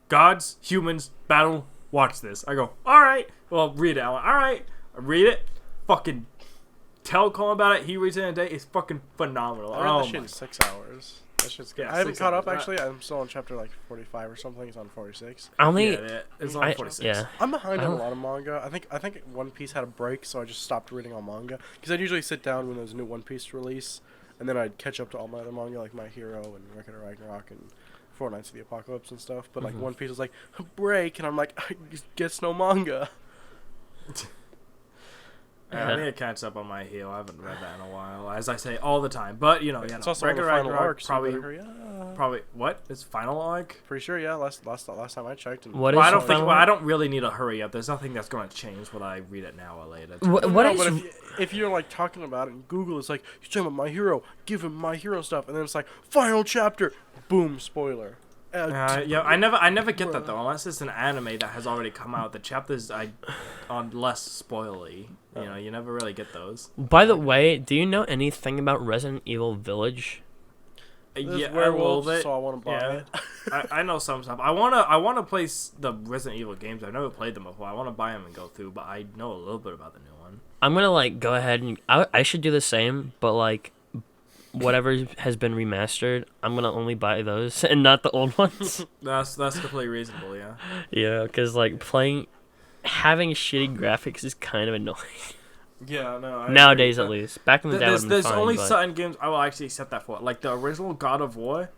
gods, humans, battle, watch this. I go, all right. Well, read it. I'm like, all right. I read it. Fucking tell Colin about it. He reads it in a day. It's fucking phenomenal. I read Oh that shit my. in 6 hours. That shit's good. Yeah, I haven't 6 caught up hours, actually. I'm still on chapter like 45 or something. It's on 46. I only, Yeah, it's on 46. yeah. I'm behind I on a don't- lot of manga. I think One Piece had a break, so I just stopped reading all manga. Because I'd usually sit down when there's a new One Piece release, and then I'd catch up to all my other manga, like My Hero and Record of Ragnarok and Four Nights of the Apocalypse and stuff. But like Mhm. One Piece was like, break, and I'm like, I guess no manga. I need to catch up on My Hero. I haven't read that in a while, as I say all the time. But yeah, It's no, also on the Record of final Ragnarok arc, so you better probably, hurry up. probably what? It's final arc. Pretty sure, yeah. Last time I checked. And What Well, is I don't the think. final Well, I arc? don't really need to hurry up. There's nothing that's going to change whether I read it now or later. What No, is? but if you're like talking about it in Google, it's like you're talking about My Hero, give him My Hero stuff, and then it's like final chapter, boom, spoiler. Yeah, I never get that though, unless it's an anime that has already come out. The chapters are less spoily. You never really get those. By the way, do you know anything about Resident Evil Village? There's Yeah, werewolves, well, so I want to buy yeah. it. I know some stuff. I wanna play the Resident Evil games. I've never played them before. I want to buy them and go through, but I know a little bit about the new one. I'm gonna like go ahead and I should do the same, but like whatever has been remastered, I'm gonna only buy those and not the old ones. That's completely reasonable. Yeah. Yeah, because like having shitty graphics is kind of annoying Yeah, no. nowadays, at least. Back in the day, There's fine, only but certain games I will actually accept that for. Like the original God of War,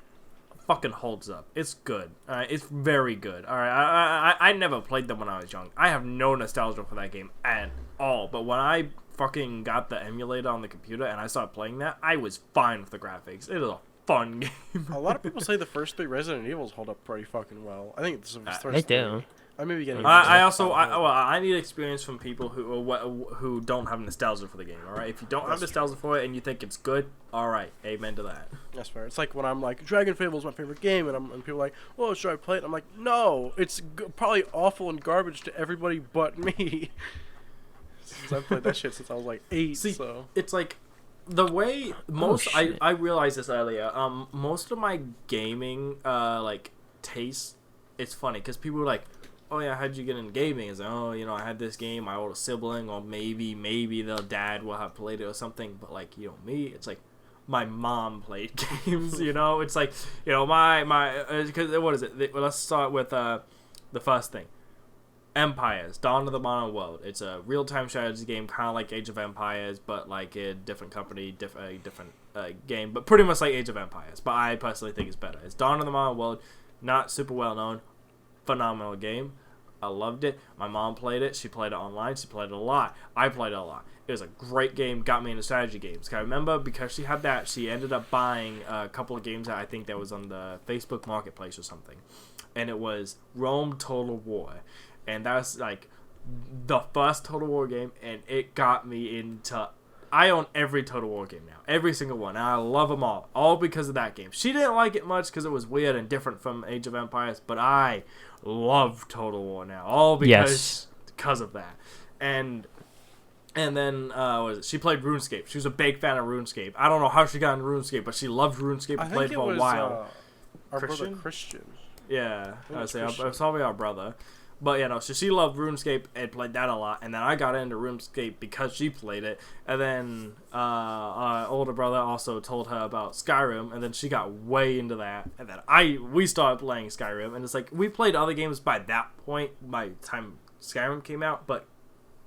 fucking holds up. It's good. All right, it's very good. All right, I never played them when I was young. I have no nostalgia for that game at all. But when I fucking got the emulator on the computer and I started playing that, I was fine with the graphics. It is a fun game. A lot of people say the first 3 Resident Evils hold up pretty fucking well. I think it's the first they do. 3. I may be getting. I need experience from people who don't have nostalgia for the game. All right, if you don't have That's nostalgia for it and you think it's good, all right, amen to that. That's fair. It's like when I'm like, Dragon Fable is my favorite game, and people are like, "Oh, should I play it?" I'm like, "No, it's probably awful and garbage to everybody but me." Since I've played that shit since I was like 8. See, so it's like the way most shit. I realized this earlier. Most of my gaming like taste, it's funny because people are like, oh yeah, how'd you get into gaming? It's like, oh, I had this game, my older sibling, or maybe their dad will have played it or something. But like, me, it's like my mom played games. It's like, my because what is it? Let's start with the first thing. Empires, Dawn of the Modern World. It's a real-time strategy game, kind of like Age of Empires, but like a different company, different game, but pretty much like Age of Empires. But I personally think it's better. It's Dawn of the Modern World, not super well known, phenomenal game. I loved it. My mom played it. She played it online. She played it a lot. I played it a lot. It was a great game. Got me into strategy games. I remember because she had that, she ended up buying a couple of games that I think that was on the Facebook Marketplace or something, and it was Rome Total War. And that's like the first Total War game, and it got me into... I own every Total War game now. Every single one. And I love them all because of that game. She didn't like it much because it was weird and different from Age of Empires, but I love Total War now. All because of that. And then, she played RuneScape. She was a big fan of RuneScape. I don't know how she got into RuneScape, but she loved RuneScape and played for a while. Our brother Christian. Yeah, I was probably our brother. But, so she loved RuneScape and played that a lot. And then I got into RuneScape because she played it. And then our older brother also told her about Skyrim. And then she got way into that. And then we started playing Skyrim. And it's like, we played other games by that point, by the time Skyrim came out. But,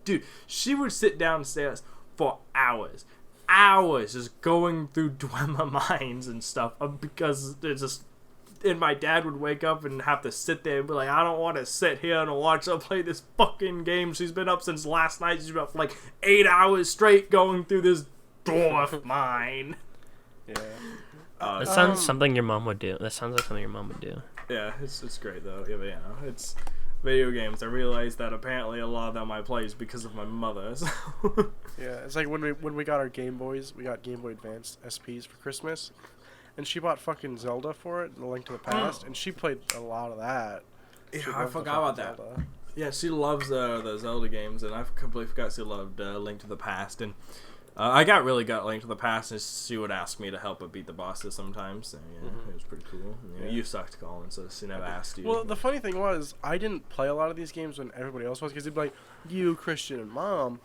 dude, she would sit downstairs for hours. Hours just going through Dwemer Mines and stuff. Because it's just... And my dad would wake up and have to sit there and be like, I don't want to sit here and watch her play this fucking game. She's been up since last night. She's been up for like 8 hours straight going through this dwarf mine. Yeah. That sounds something your mom would do. That sounds like something your mom would do. Yeah, it's great though. Yeah, but, it's video games. I realized that apparently a lot of them I play is because of my mother. So. Yeah, it's like when we got our Game Boys, we got Game Boy Advance SPs for Christmas. And she bought fucking Zelda for it, The Link to the Past, and she played a lot of that. Yeah, I forgot about that. Zelda. Yeah, she loves the Zelda games, and I completely forgot she loved Link to the Past. And I got really good at Link to the Past, and she would ask me to help her beat the bosses sometimes. And, it was pretty cool. You sucked, Colin, so she never asked you. Well, the funny thing was, I didn't play a lot of these games when everybody else was, because they'd be like, you, Christian, and Mom.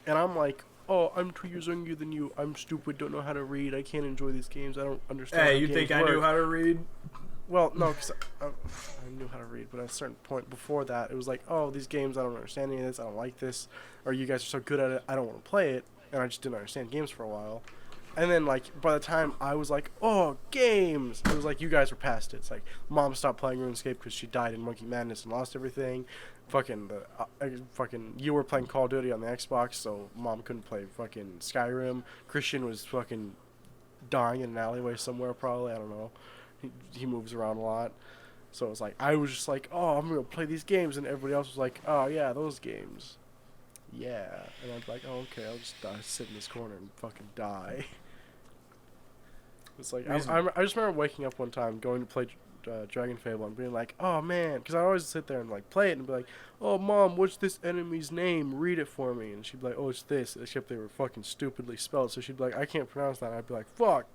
And I'm like... Oh, I'm 2 years younger than you. I'm stupid, don't know how to read. I can't enjoy these games. I don't understand Hey, you think I knew how to read? Well, no, because I knew how to read, but at a certain point before that, it was like, oh, these games, I don't understand any of this. I don't like this. Or you guys are so good at it, I don't want to play it. And I just didn't understand games for a while. And then, like, by the time I was like, oh, games, it was like you guys were past it. It's like, Mom stopped playing RuneScape because she died in Monkey Madness and lost everything. Fucking you were playing Call of Duty on the Xbox, so Mom couldn't play fucking Skyrim. Christian was fucking dying in an alleyway somewhere, probably. I don't know. He moves around a lot. So it was like, I was just like, oh, I'm going to play these games. And everybody else was like, oh, yeah, those games. Yeah. And I'd be like, oh, okay, I'll just sit in this corner and fucking die. It's like, I just remember waking up one time, going to play Dragon Fable, and being like, oh, man. Because I always sit there and, like, play it and be like, oh, Mom, what's this enemy's name? Read it for me. And she'd be like, oh, it's this. Except they were fucking stupidly spelled. So she'd be like, I can't pronounce that. And I'd be like, fuck.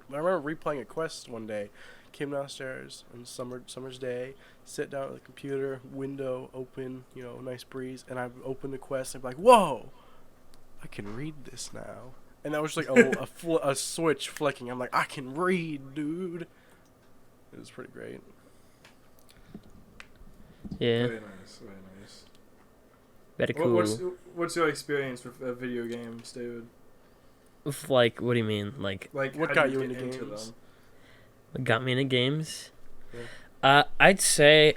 But I remember replaying a quest one day. Came downstairs on summer's day, sit down at the computer, window open, nice breeze, and I open the quest and be like, whoa, I can read this now. And that was just like a switch flicking. I'm like, I can read, dude. It was pretty great. Yeah. Very nice, very nice. Very cool. What's your experience with video games, David? Like, what do you mean? Like what got you into games? Them? What got me into games? Yeah. I'd say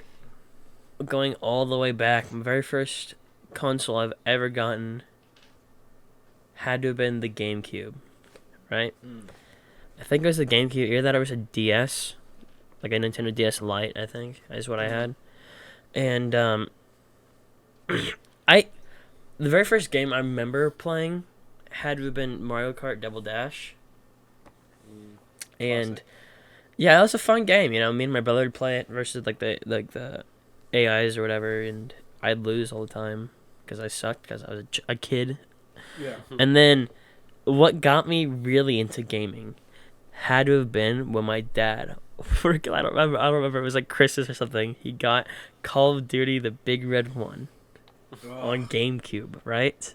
going all the way back, my very first console I've ever gotten had to have been the GameCube, right? I think it was the GameCube. Either that or it was a DS, like a Nintendo DS Lite, I think, is what I had. And the very first game I remember playing had to have been Mario Kart Double Dash. And yeah, it was a fun game, me and my brother would play it versus like the AIs or whatever, and I'd lose all the time because I sucked because I was a kid. Yeah. And then what got me really into gaming had to have been when my dad, I don't remember, it was like Christmas or something, he got Call of Duty, the big red one, on GameCube, right?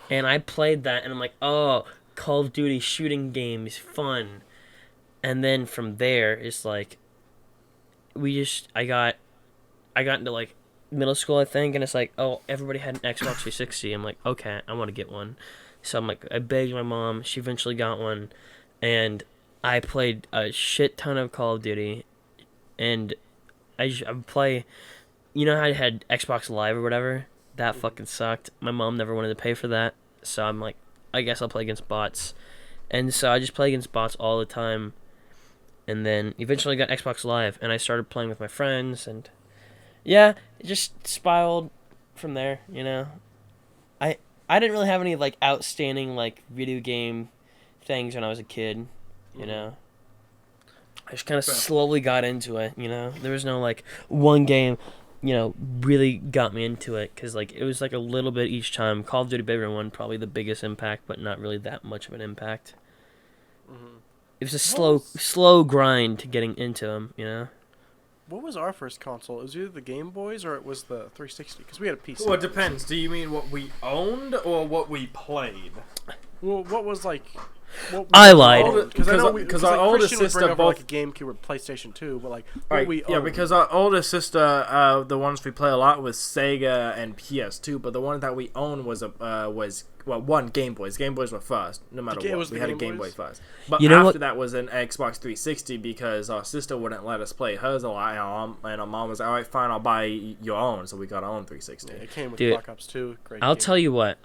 And I played that, and I'm like, oh, Call of Duty shooting games, fun. And then from there, it's like, I got into like middle school, I think, and it's like, oh, everybody had an Xbox 360. I'm like, okay, I want to get one. So I'm like, I begged my mom. She eventually got one, and I played a shit ton of Call of Duty, and I would play. You know how I had Xbox Live or whatever? That fucking sucked. My mom never wanted to pay for that, so I'm like, I guess I'll play against bots. And so I just play against bots all the time. And then eventually got Xbox Live, and I started playing with my friends, and yeah, it just spiraled from there, you know. I didn't really have any like outstanding like video game things when I was a kid, you know. I just kind of slowly got into it, you know. There was no like one game, you know, really got me into it because like it was like a little bit each time. Call of Duty Battleground 1 probably the biggest impact, but not really that much of an impact. It was a slow grind to getting into them, you know. What was our first console? It was either the Game Boys or it was the 360 because we had a PC. Well, it depends. Do you mean what we owned or what we played? Well, what was like? I lied. Because our oldest sister both like a GameCube or PlayStation 2, but like what we owned. Because our oldest sister, the ones we play a lot was Sega and PS2, but the one that we owned was one Game Boys. Game Boys were first, no matter what. We had a Game Boy first. But after that was an Xbox 360 because our sister wouldn't let us play hers a lot, and our mom was like, "All right, fine, I'll buy your own." So we got our own 360. Yeah, it came with Black Ops 2. Great. I'll tell you what.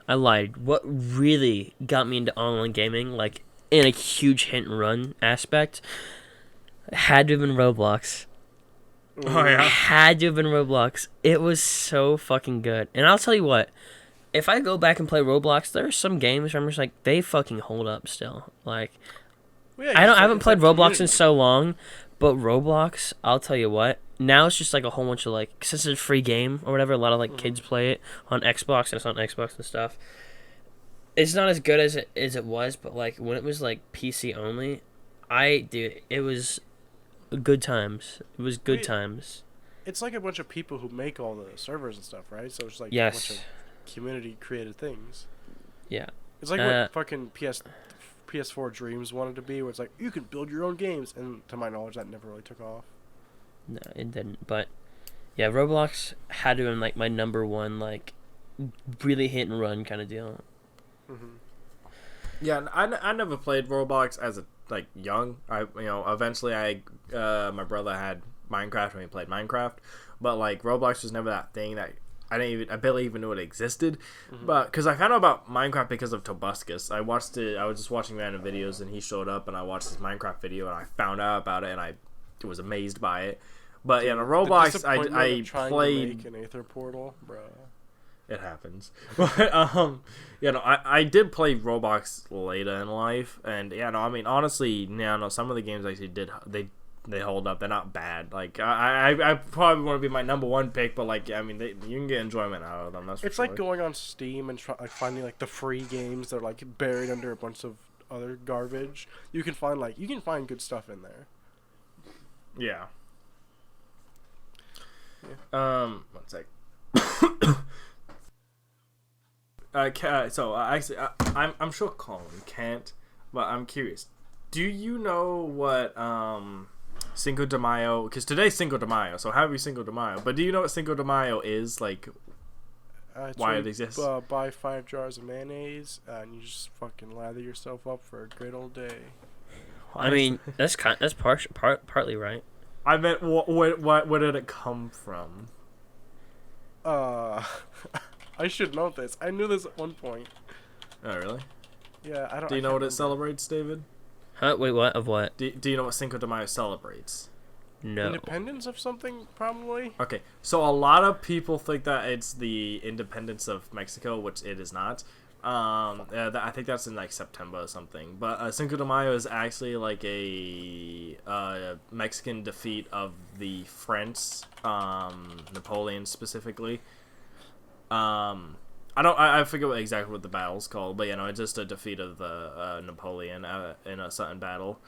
I lied. What really got me into online gaming, like in a huge hit and run aspect, had to have been Roblox. Oh yeah. Had to have been Roblox. It was so fucking good. And I'll tell you what, if I go back and play Roblox, there are some games where I'm just like, they fucking hold up still. Like, I haven't played Roblox in so long, but Roblox, I'll tell you what, now it's just like a whole bunch of like, since it's a free game or whatever, a lot of like kids play it on Xbox, and it's on Xbox and stuff. It's not as good as it was, but like when it was like PC only, it was good times. It was good times. It's like a bunch of people who make all the servers and stuff, right? So it's like a bunch of community created things. Yeah. It's like what fucking PS4 Dreams wanted to be, where it's like you can build your own games, and to my knowledge, that never really took off. No, it didn't. But yeah, Roblox had to have been like my number one, like really hit and run kind of deal. Yeah, I never played Roblox as a young. Eventually my brother had Minecraft when he played Minecraft, but like Roblox was never that thing that I barely even knew it existed. But because I found out about Minecraft because of Tobuscus. I was just watching random videos and he showed up and I watched this Minecraft video and I found out about it and I was amazed by it. But yeah, Roblox I played to make an Aether portal, bro. It happens. But I did play Roblox later in life, and honestly, some of the games actually they hold up. They're not bad. Like I probably want to be my number one pick, but like you can get enjoyment out of them. That's it's like going on Steam and finding like the free games that are like buried under a bunch of other garbage. You can find good stuff in there. Yeah. One sec. I'm sure Colin can't, but I'm curious. Do you know what Cinco de Mayo? Because today's Cinco de Mayo, so happy Cinco de Mayo. But do you know what Cinco de Mayo is? Like, why it exists? Buy 5 jars of mayonnaise and you just fucking lather yourself up for a great old day. I mean, that's partly right. I meant, where did it come from? I should know this. I knew this at one point. Oh, really? Yeah, I don't. Do you know what it celebrates, David? Huh? Wait, what? Of what? Do you know what Cinco de Mayo celebrates? No. Independence of something, probably? Okay, so a lot of people think that it's the independence of Mexico, which it is not. I think that's in like September or something. But Cinco de Mayo is actually like a Mexican defeat of the French, Napoleon specifically. I forget exactly what the battle's called, but it's just a defeat of the Napoleon in a certain battle.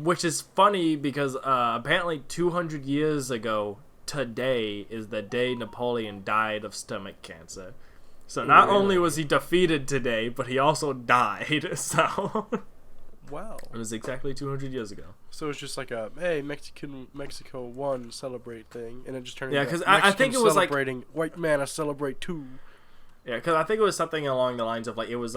Which is funny because apparently 200 years ago today is the day Napoleon died of stomach cancer. So not only was he defeated today, but he also died. So wow, it was exactly 200 years ago. So it's just like a Mexico won celebrate thing, and it just turned. Yeah, because I think it was celebrating white man. I celebrate too. Yeah, because I think it was something along the lines of like it was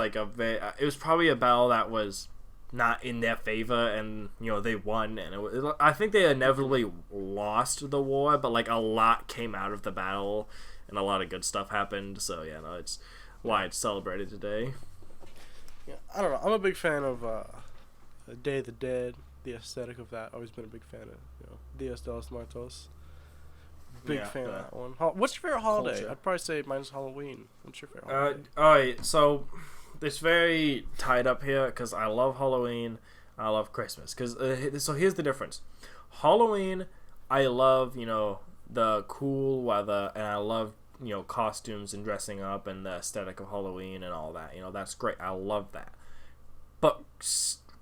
probably a battle that was not in their favor, and they won, and I think they inevitably lost the war, but like a lot came out of the battle. And a lot of good stuff happened, so it's why it's celebrated today. Yeah, I don't know. I'm a big fan of Day of the Dead, the aesthetic of that. Always been a big fan of Dias de los Muertos. Big fan of that one. What's your favorite holiday? Culture. I'd probably say mine's Halloween. What's your favorite holiday? Alright, so it's very tied up here because I love Halloween. I love Christmas. So here's the difference. Halloween, I love, the cool weather, and I love, costumes and dressing up and the aesthetic of Halloween and all that. That's great. I love that. But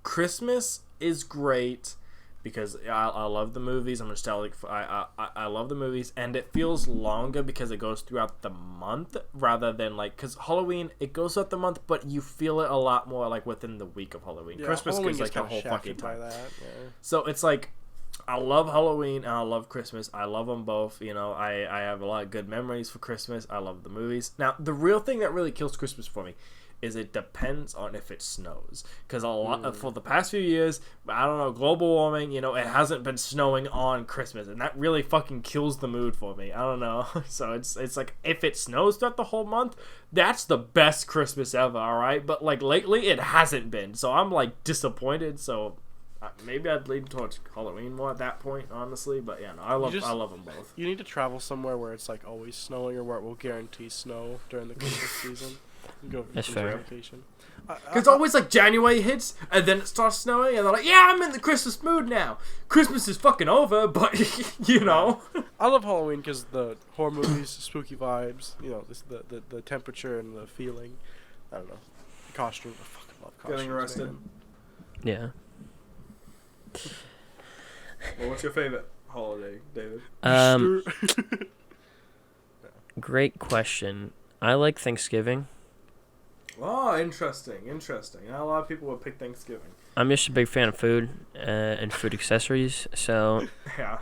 Christmas is great because I love the movies. I'm nostalgic. I love the movies, and it feels longer because it goes throughout the month rather than because Halloween it goes throughout the month, but you feel it a lot more within the week of Halloween. Yeah, Christmas Halloween gets gets the whole fucking time. Yeah. So it's I love Halloween and I love Christmas. I love them both. I have a lot of good memories for Christmas. I love the movies. Now, the real thing that really kills Christmas for me is it depends on if it snows. Because for the past few years, I don't know, global warming, it hasn't been snowing on Christmas. And that really fucking kills the mood for me. I don't know. So it's if it snows throughout the whole month, that's the best Christmas ever, alright? But lately, it hasn't been. So I'm disappointed. So maybe I'd lean towards Halloween more at that point, honestly. But yeah, no, I love them both. You need to travel somewhere where it's always snowing or where it will guarantee snow during the Christmas season. Go That's fair. Vacation. It's always January hits and then it starts snowing and they're yeah, I'm in the Christmas mood now. Christmas is fucking over, but I love Halloween because the horror movies, spooky vibes, the temperature and the feeling. I don't know. The costume. I fucking love costumes. Getting arrested. Man. Yeah. Well, what's your favorite holiday, David? Great question. I like Thanksgiving. Oh, interesting. Not a lot of people would pick Thanksgiving. I'm just a big fan of food and food accessories, so yeah,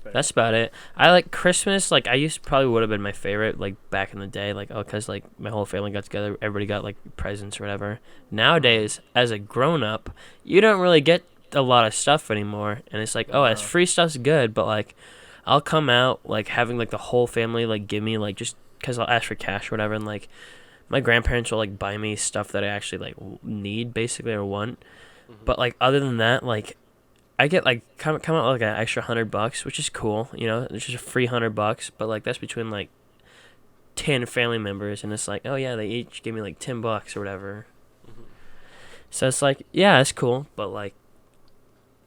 that's about it. I like Christmas. Probably would have been my favorite, back in the day, because my whole family got together, everybody got presents or whatever. Nowadays, as a grown up, you don't really get a lot of stuff anymore, and it's as free stuff's good, but I'll come out having the whole family give me just because I'll ask for cash or whatever, and my grandparents will buy me stuff that I actually need basically or want. Mm-hmm. But other than that, I get come out with an extra $100, which is cool, it's just a free $100, but that's between 10 family members, and it's oh yeah, they each give me $10 or whatever. Mm-hmm. So it's yeah, it's cool, but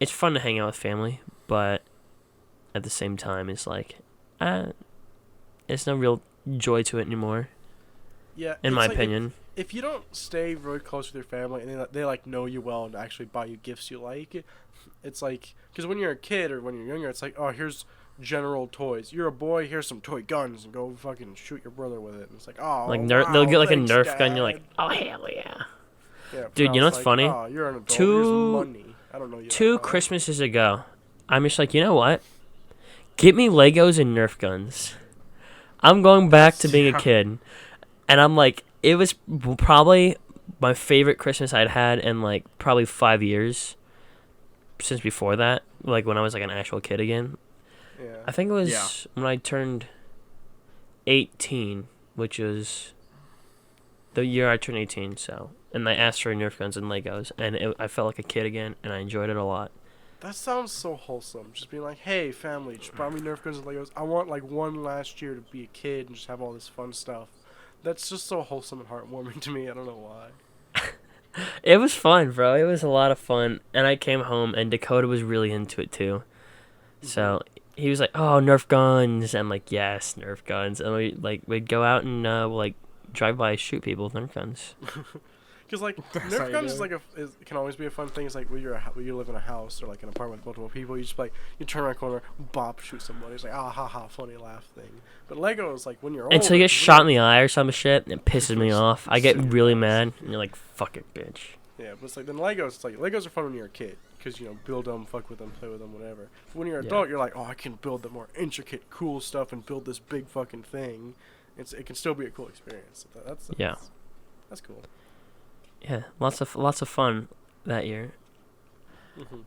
it's fun to hang out with family, but at the same time it's it's no real joy to it anymore. Yeah, in my opinion. If you don't stay really close with your family and they know you well and actually buy you gifts you like, it's because when you're a kid or when you're younger, it's oh, here's general toys. You're a boy, here's some toy guns and go fucking shoot your brother with it. And it's oh, wow, they'll get thanks, a Nerf Dad. gun. You're oh hell yeah. Yeah, dude, you know what's funny? Oh, you're an adult. Here's money. I don't know you. Two Christmases ago, I'm just you know what? Get me Legos and Nerf guns. I'm going back to being a kid. And I'm it was probably my favorite Christmas I'd had in probably 5 years since before that, when I was an actual kid again. Yeah. I think it was when I turned 18, which was the year I turned 18, and I asked for Nerf guns and Legos, and I felt like a kid again, and I enjoyed it a lot. That sounds so wholesome. Just being hey, family, just buy me Nerf guns and Legos. I want one last year to be a kid and just have all this fun stuff. That's just so wholesome and heartwarming to me. I don't know why. It was fun, bro. It was a lot of fun. And I came home, and Dakota was really into it, too. Mm-hmm. So he was oh, Nerf guns. I'm yes, Nerf guns. And we'd go out and, drive by, shoot people with Nerf guns. Because Nerf guns is can always be a fun thing. It's when you live in a house or an apartment with multiple people. You just you turn around a corner, bop, shoot somebody. It's ha ha, funny laugh thing. But Legos when you're old, until you get shot in the eye or some shit, and it pisses me off. I get really mad, and you're fuck it, bitch. Yeah, but it's then Legos. It's Legos are fun when you're a kid because build them, fuck with them, play with them, whatever. But when you're an adult, you're oh, I can build the more intricate, cool stuff and build this big fucking thing. It can still be a cool experience. That's cool. Yeah, lots of fun that year. Mm-hmm.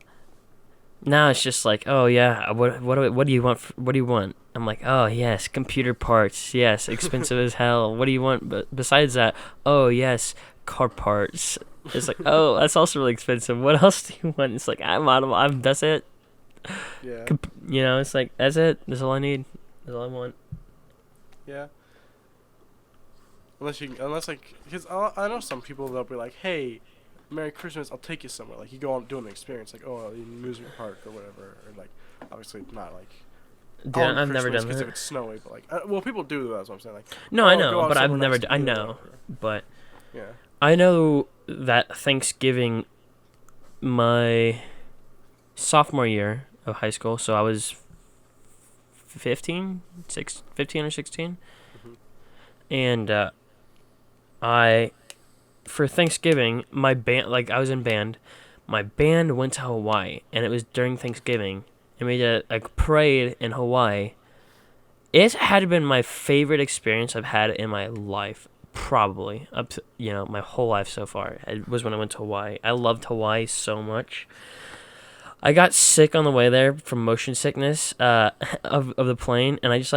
Now it's just oh yeah, what do you want? What do you want? I'm oh yes, computer parts. Yes, expensive as hell. What do you want? But besides that, oh yes, car parts. It's oh, that's also really expensive. What else do you want? It's I'm out of. That's it. Yeah. It's that's it. That's all I need. That's all I want. Yeah. Unless like, because I know some people, they'll be like, hey, Merry Christmas, I'll take you somewhere. Like, you go on doing an experience, like, oh, in amusement park or whatever. Or like, obviously not like, Yeah, I've never done because that. if it's snowy, but like, well, people do that, that's what I'm saying. Like, No, oh, I go know, out but I've somewhere never. nice to I eat or know, whatever. but Yeah. I know that Thanksgiving, my sophomore year of high school, so I was 15 or 16, Mm-hmm. and for Thanksgiving, my band, like I was in band, my band went to Hawaii, and it was during Thanksgiving, and we did a parade in Hawaii. It had been my favorite experience I've had in my life, probably up to, my whole life so far. It was when I went to Hawaii. I loved Hawaii so much. I got sick on the way there from motion sickness of the plane, and I just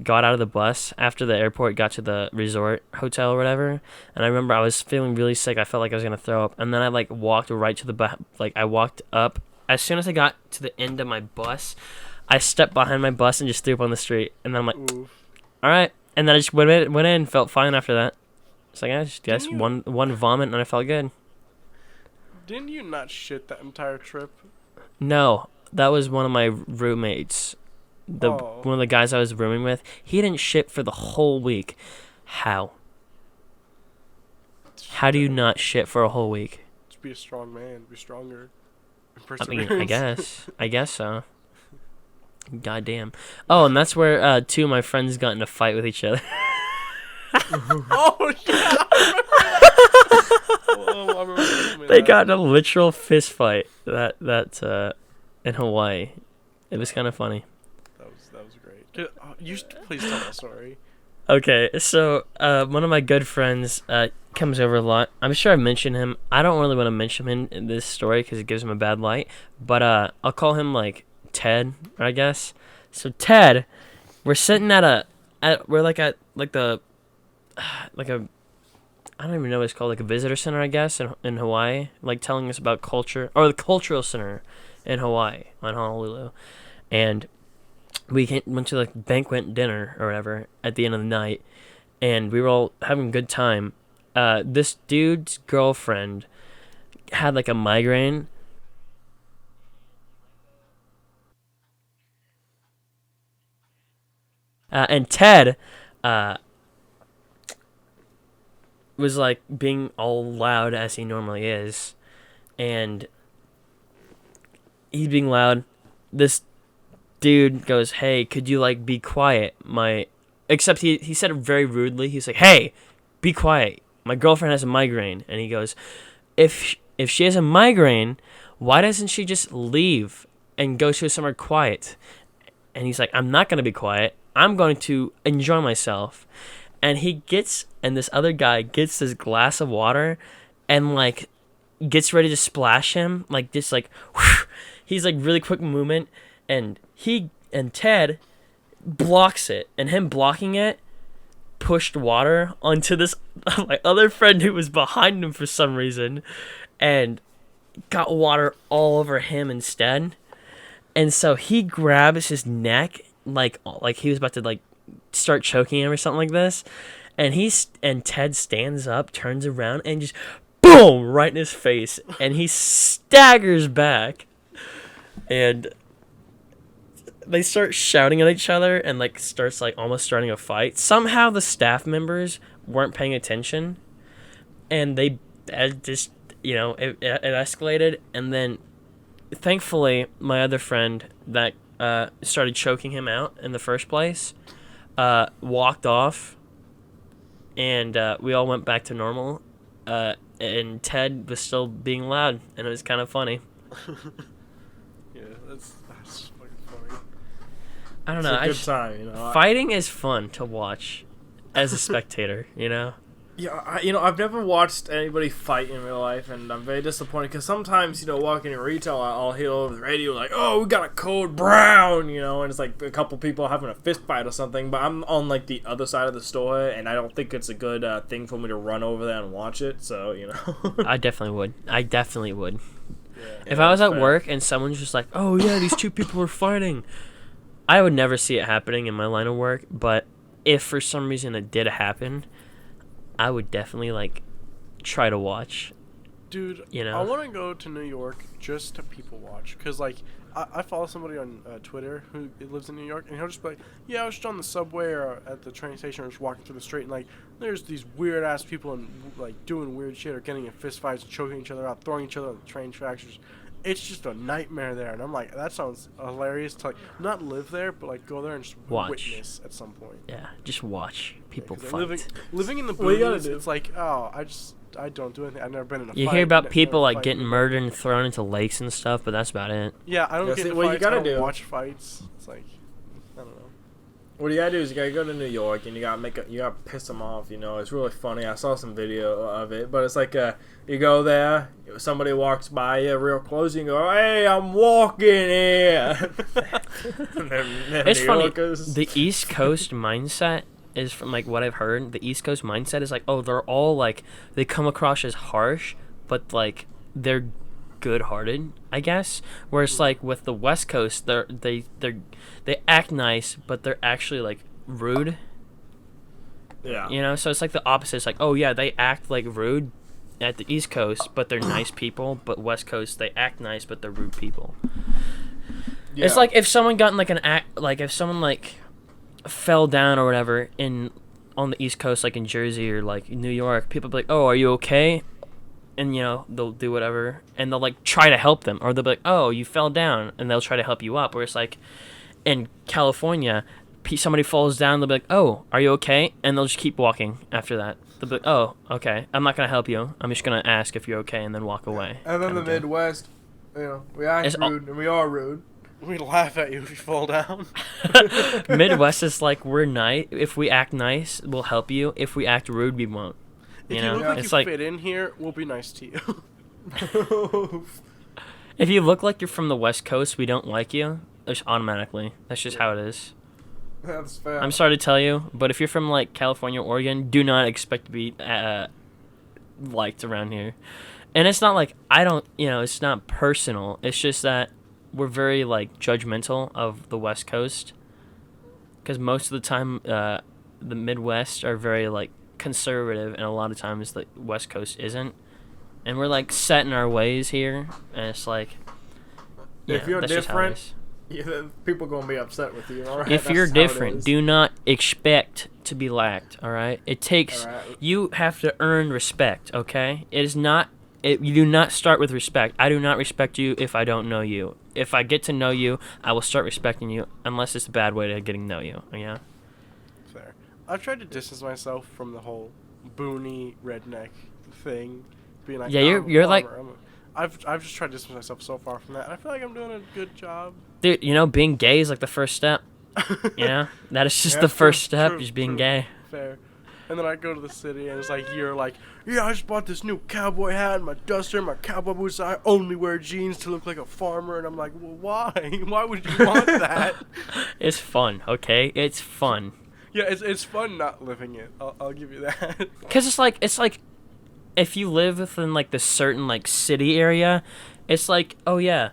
got out of the bus after the airport, got to the resort hotel or whatever, and I remember I was feeling really sick. I felt like I was gonna throw up, and then I walked right to the I walked up as soon as I got to the end of my bus. I stepped behind my bus and just threw up on the street, and then I'm like, Oof. all right, and then I just went in, felt fine after that. It's like I just guess one vomit, and I felt good. Didn't you not shit that entire trip? No, that was one of my roommates. One of the guys I was rooming with. He didn't shit for the whole week. How? How do you not shit for a whole week? Just be a strong man. Be stronger. I mean, I guess so. Goddamn. Oh, and that's where two of my friends got in a fight with each other. Oh yeah, I remember that. They got in a literal fist fight in Hawaii. It was kind of funny. That was great. You please tell that story. Okay, so one of my good friends comes over a lot. I'm sure I mentioned him. I don't really want to mention him in this story because it gives him a bad light. But I'll call him like Ted, I guess. So Ted, we're sitting at I don't even know what it's called, like a visitor center, I guess, in Hawaii, like telling us about culture, or the cultural center in Hawaii, on Honolulu. And we went to like banquet dinner or whatever at the end of the night, and we were all having a good time. This dude's girlfriend had like a migraine. And Ted was like being all loud as he normally is, and he's being loud. This dude goes, "Hey, could you like be quiet?" Except he said it very rudely. He's like, "Hey, be quiet. My girlfriend has a migraine." And he goes, if she has a migraine, why doesn't she just leave and go to somewhere quiet?" And he's like, "I'm not gonna be quiet. I'm going to enjoy myself." And this other guy gets this glass of water and like gets ready to splash him, like just like whoosh. He's like really quick movement, and Ted blocks it, and him blocking it pushed water onto this my other friend who was behind him for some reason, and got water all over him instead. And so he grabs his neck like he was about to like start choking him or something like this, and Ted stands up, turns around, and just boom right in his face, and he staggers back, and they start shouting at each other, and like starts like almost starting a fight. Somehow the staff members weren't paying attention, and it escalated. And then thankfully my other friend that started choking him out in the first place walked off, and we all went back to normal, and Ted was still being loud, and it was kind of funny. Yeah, that's fucking funny. I don't It's know. a good time, you know. Fighting is fun to watch as a spectator, you know? Yeah, I've never watched anybody fight in real life, and I'm very disappointed because sometimes, walking in retail, I'll hear over the radio like, "Oh, we got a code brown," and it's like a couple people having a fist fight or something. But I'm on like the other side of the store, and I don't think it's a good thing for me to run over there and watch it. So I definitely would. Yeah. If I was at work and someone's just like, "Oh yeah, these two people were fighting," I would never see it happening in my line of work, but if for some reason it did happen, I would definitely like try to watch. Dude, you know, I want to go to New York just to people watch, because like I follow somebody on Twitter who lives in New York, and he'll just be like, yeah, I was just on the subway or at the train station or just walking through the street, and like there's these weird ass people and like doing weird shit or getting in fist fights and choking each other out, throwing each other on the train tracks. It's just a nightmare there, and I'm like, that sounds hilarious to like not live there, but like go there and just witness at some point. Yeah, just watch people fight. Living in the What you gotta boonies, do? it's like, oh, I don't do anything. I've never been in a fight. You hear about people like fight getting anybody. murdered and thrown into lakes and stuff, but that's about it. Yeah, I don't Yeah, get see, into what you fights. gotta I don't do- watch fights. It's like, I don't know. What you gotta do is you gotta go to New York and you gotta piss them off. You know, it's really funny. I saw some video of it, but it's like you go there, somebody walks by you real close, and you go, "Hey, I'm walking here." And then It's New funny. Yorkers- The East Coast mindset is, from like what I've heard, the East Coast mindset is like, oh, they're all like, they come across as harsh, but like they're good-hearted, I guess. Whereas like with the West Coast, they act nice, but they're actually like rude. Yeah. You know, so it's like the opposite. It's like, oh yeah, they act like rude at the East Coast, but they're nice people. But West Coast, they act nice, but they're rude people. Yeah. It's like if someone got in like an act, like if someone like fell down or whatever on the East Coast, like in Jersey or like New York, people be like, "Oh, are you okay?" And you know, they'll do whatever, and they'll like try to help them, or they'll be like, "Oh, you fell down," and they'll try to help you up. Where it's like in California, somebody falls down, they'll be like, "Oh, are you okay?" And they'll just keep walking after that. They'll be like, "Oh, okay, I'm not gonna help you. I'm just gonna ask if you're okay," and then walk away. And then the kinda deal. Midwest, you know, we act It's rude and we are rude. We laugh at you if you fall down. Midwest is like, we're nice. If we act nice, we'll help you. If we act rude, we won't. If You you know, look like it's you like fit in here, we'll be nice to you. if you look like you're from the West Coast, we don't like you. Just automatically. That's just how it is. That's fair. I'm sorry to tell you, but if you're from like California, Oregon, do not expect to be liked around here. And it's not like it's not personal. It's just that we're very like judgmental of the West Coast, because most of the time the Midwest are very like conservative, and a lot of times the West Coast isn't. And we're like set in our ways here, and it's like, if you're that's just how it different, is. yeah, people gonna be upset with you. All right? If That's you're how it different, is. do not expect to be liked. All right, it takes. All right. You have to earn respect. Okay, it is not. You do not start with respect. I do not respect you if I don't know you. If I get to know you, I will start respecting you, unless it's a bad way to getting to know you. Yeah. Fair. I've tried to distance myself from the whole boony redneck thing, being like, Yeah, "Oh, you're- I'm a you're like- farmer, I've just tried to distance myself so far from that, and I feel like I'm doing a good job. Dude, being gay is like the first step. That is just Yeah, the first true, step, true, just being true. gay. Fair. And then I go to the city, and it's like, you're like, yeah, I just bought this new cowboy hat, and my duster, and my cowboy boots. I only wear jeans to look like a farmer. And I'm like, well, why? Why would you want that? It's fun, okay? It's fun. Yeah, it's fun not living it. I'll give you that. Cause it's like, if you live within like the certain like city area, it's like, oh yeah,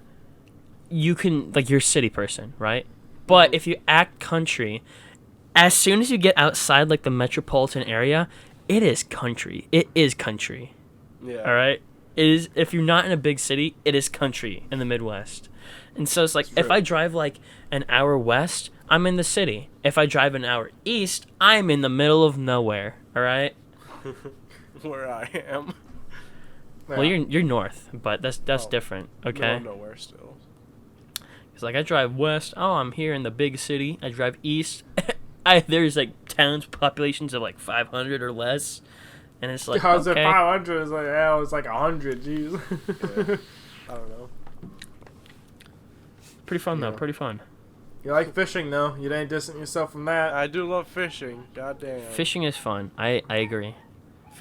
you can like, you're a city person, right? But if you act country, as soon as you get outside like the metropolitan area, it is country. It is country. Yeah. All right. It is. If you're not in a big city, it is country in the Midwest. And so it's like, It's if true. I drive like an hour west, I'm in the city. If I drive an hour east, I'm in the middle of nowhere. All right. Where I am. Well, you're north, but that's Oh, different. Middle Okay. of nowhere still. It's like I drive west. Oh, I'm here in the big city. I drive east. There's like towns populations of like 500 or less, and it's like, How's it okay. 500? It's like, yeah, it's like 100. Jeez. Yeah. I don't know. Pretty fun though. Yeah. Pretty fun. You like fishing though? You ain't distant yourself from that. I do love fishing. Goddamn. Fishing is fun. I agree.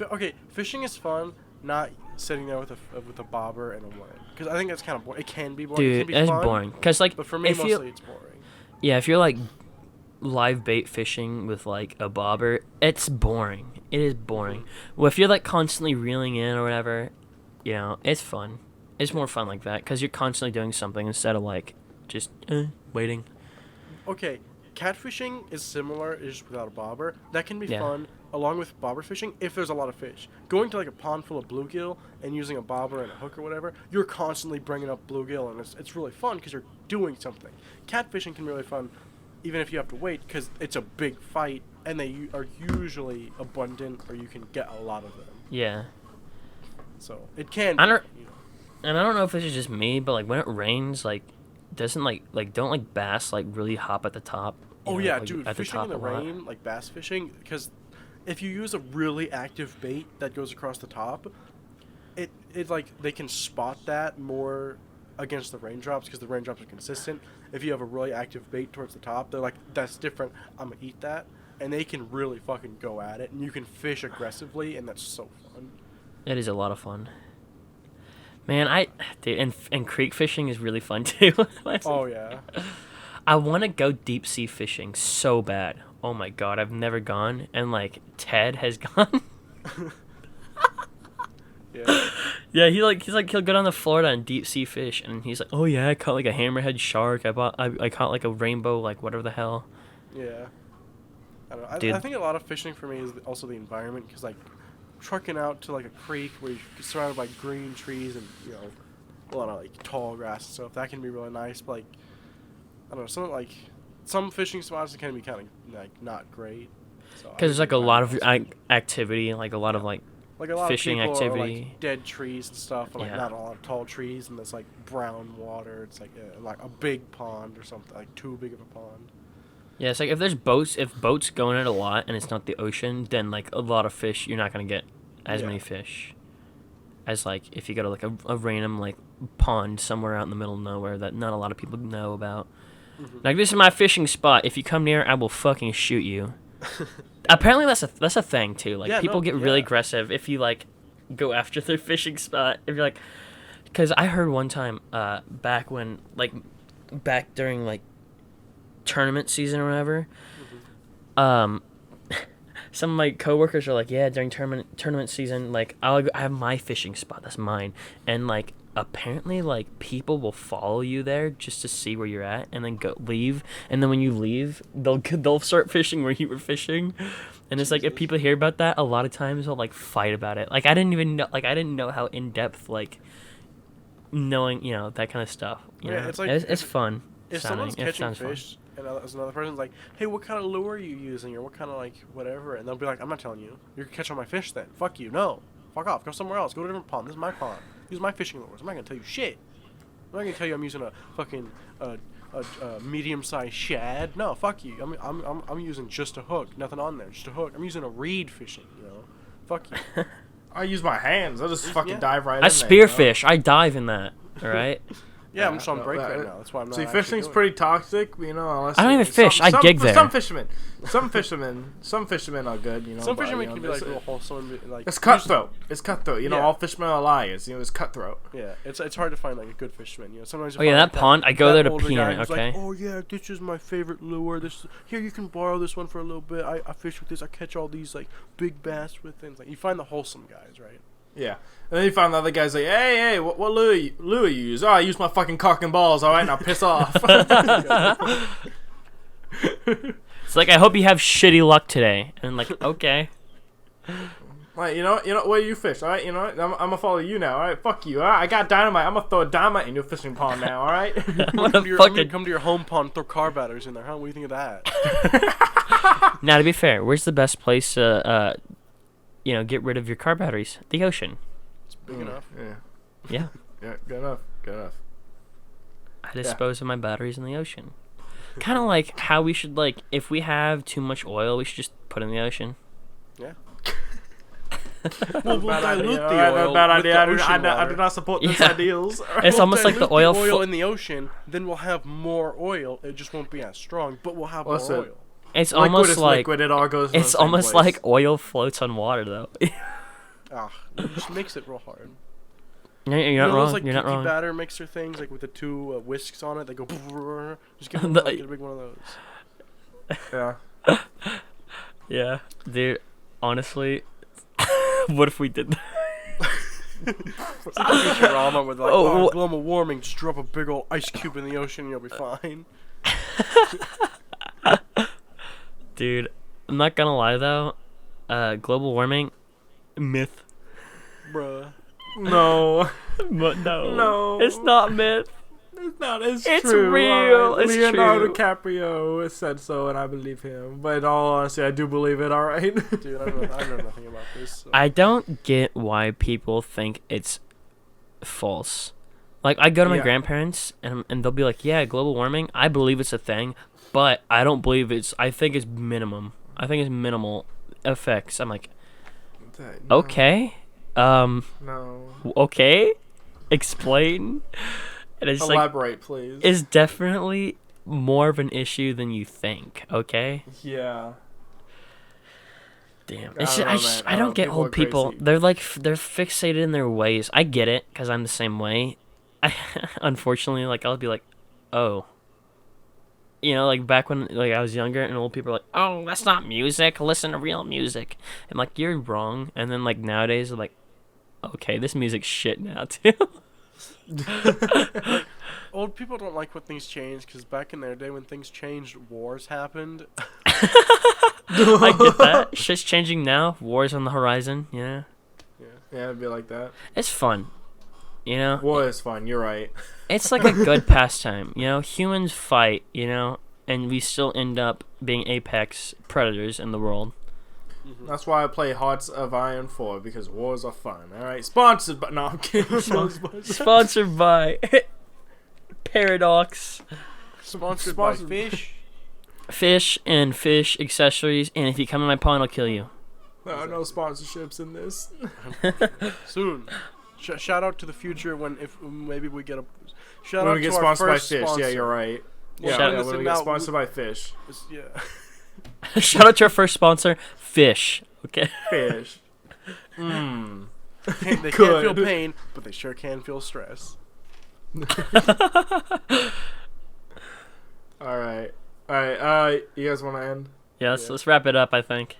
Okay, fishing is fun. Not sitting there with a bobber and a worm, because I think that's kind of boring. It can be boring. It Dude, can be it's fun, boring. Cause like, But for me, if mostly it's boring. if you're like live bait fishing with like a bobber, it's boring. It is boring. Well, if you're like constantly reeling in or whatever, it's fun. It's more fun like that because you're constantly doing something instead of like just waiting. okay, catfishing is similar, it's just without a bobber. That can be fun, along with bobber fishing, if there's a lot of fish. Going to like a pond full of bluegill and using a bobber and a hook or whatever, you're constantly bringing up bluegill, and it's really fun because you're doing something. Catfishing can be really fun, even if you have to wait, because it's a big fight, and they are usually abundant, or you can get a lot of them. Yeah. So it can. And I don't know if this is just me, but like when it rains, like doesn't don't bass like really hop at the top? Oh know, yeah, like, dude, at the fishing top in the a lot? rain, like bass fishing, because if you use a really active bait that goes across the top, it like they can spot that more against the raindrops because the raindrops are consistent. If you have a really active bait towards the top, they're like, that's different, I'm gonna eat that, and they can really fucking go at it, and you can fish aggressively, and that's so fun. It is a lot of fun. Man, dude, and creek fishing is really fun too. Oh yeah. I want to go deep sea fishing so bad. Oh my god, I've never gone, and like Ted has gone. Yeah. Yeah, he'll go down to Florida and deep sea fish, and he's like, oh yeah, I caught like a hammerhead shark. I caught like a rainbow, like whatever the hell. Yeah. I don't know. Dude. I think a lot of fishing for me is also the environment, because like trucking out to like a creek where you're surrounded by green trees and a lot of like tall grass and stuff, that can be really nice. But like I don't know, some fishing spots can be kind of like not great. Because there's like a lot of activity, like a lot of like a lot fishing of people activity. Are, like dead trees and stuff, and like Yeah. not a lot of tall trees, and there's like brown water. It's like a big pond or something, like too big of a pond. Yeah, it's like if boats go in it a lot and it's not the ocean, then like a lot of fish, you're not gonna get as many fish as like if you go to like a random like pond somewhere out in the middle of nowhere that not a lot of people know about. Mm-hmm. Like, this is my fishing spot. If you come near, I will fucking shoot you. Apparently that's a thing too. Like people get really aggressive if you like go after their fishing spot. If you're like, because I heard one time back during like tournament season or whatever, some of my coworkers are like, yeah, during tournament season, like I have my fishing spot, that's mine, and like apparently like people will follow you there just to see where you're at and then leave, and then when you leave they'll start fishing where you were fishing, and it's like if people hear about that, a lot of times they'll like fight about it. Like I didn't know how in depth like knowing that kind of stuff. It's like it's fun. If someone's catching fish and another person's like, hey, what kind of lure are you using, or what kind of like whatever, and they'll be like, I'm not telling you, you're catching my fish then, fuck you, no, fuck off, go somewhere else, go to a different pond, this is my pond, use my fishing lures, I'm not gonna tell you shit, I'm not gonna tell you I'm using a fucking medium-sized shad, no, fuck you, I'm using just a hook, nothing on there, just a hook, I'm using a reed fishing, fuck you. I use my hands. I'll just fucking dive right in I there. spearfish. I dive in that. All right. Yeah, I'm just on break right now. That's why I'm not. See, actually fishing's doing pretty toxic, unless I don't even fish. I gig there. Some fishermen are good, Some fishermen can be like real wholesome, like it's cutthroat. It's cutthroat. Yeah. All fishermen are liars. It's cutthroat. Yeah, it's hard to find like a good fisherman. Sometimes. Oh yeah, that pond. I go there to pee in it. Okay. Like, oh yeah, this is my favorite lure. Here you can borrow this one for a little bit. I fish with this. I catch all these like big bass with things. Like you find the wholesome guys, right? Yeah. And then you find the other guy's like, hey, what lure you use? Oh, I use my fucking cock and balls, alright, now piss off. It's like, I hope you have shitty luck today. And like, okay. Like, where you fish, alright? I'm gonna follow you now, alright? Fuck you, alright? I got dynamite. I'm gonna throw a dynamite in your fishing pond now, alright? I'm gonna come to your home pond, throw car batteries in there, huh? What do you think of that? Now, to be fair, where's the best place to, get rid of your car batteries? The ocean. It's big enough. Yeah. Yeah. Yeah, good enough. I dispose of my batteries in the ocean. Kind of like how we should, like, if we have too much oil, we should just put it in the ocean. Yeah. We'll dilute the oil. Bad with idea. the ocean I do water. not support these ideals. It's almost like the Dilute oil. in the ocean, then we'll have more oil. It just won't be as strong, but we'll have more oil. It's Liquid almost is like liquid, it all goes. it's almost like oil floats on water, though. It just makes it real hard. You're not those, wrong. like, You're not cookie wrong. batter mixer things, like with the two whisks on it, they go. Just get a big one of those. Yeah. Yeah, dude. Honestly, what if we did that? Futurama with like, global warming, just drop a big old ice cube in the ocean and you'll be fine. Dude, I'm not gonna lie though. Global warming, myth. Bruh. No. But no, No. it's not myth. It's not. It's It's true. real. Alright, It's Leonardo true. DiCaprio said so, and I believe him. But in all honesty, I do believe it. All right. Dude, I know nothing about this. So. I don't get why people think it's false. Like, I go to my Yeah. grandparents, and they'll be like, yeah, global warming, I believe it's a thing, but I don't believe I think it's minimum. I think it's minimal effects. I'm like, No. okay, No. okay, explain. And it's like, Elaborate, please. it's definitely more of an issue than you think, okay? Yeah. Damn. I It's don't just, know, I man. don't get People are old people. crazy. They're like, they're fixated in their ways. I get it, because I'm the same way. Unfortunately, like, I'll be like, oh. You know, like, back when, like, I was younger, and old people are like, oh, that's not music. Listen to real music. I'm like, you're wrong. And then, like, nowadays, they're like, okay, this music's shit now, too. Old people don't like when things change because back in their day when things changed, wars happened. I get that. Shit's changing now. War's on the horizon, yeah. Yeah, it'd be like that. It's fun. You know? War is fun. You're right. It's like a good pastime, you know. Humans fight, you know, and we still end up being apex predators in the world. That's why I play Hearts of Iron 4, because wars are fun. All right, sponsored, but no, I'm kidding. Sponsored by Paradox Sponsored by Sponsored- fish. Fish and fish accessories, and if you come in my pond, I'll kill you. There are no sponsorships in this. Soon. Shout out to the future if maybe we get a. Shout When out we get to our sponsored by first fish, sponsor. yeah, you're right. We'll Yeah, shout yeah, this when we in get now. sponsored by fish. Yeah. Shout out to our first sponsor, Fish. Okay. Fish. Mmm. They can't Good. feel pain, but they sure can feel stress. Alright. You guys want to end? Yes, Yeah. let's wrap it up, I think.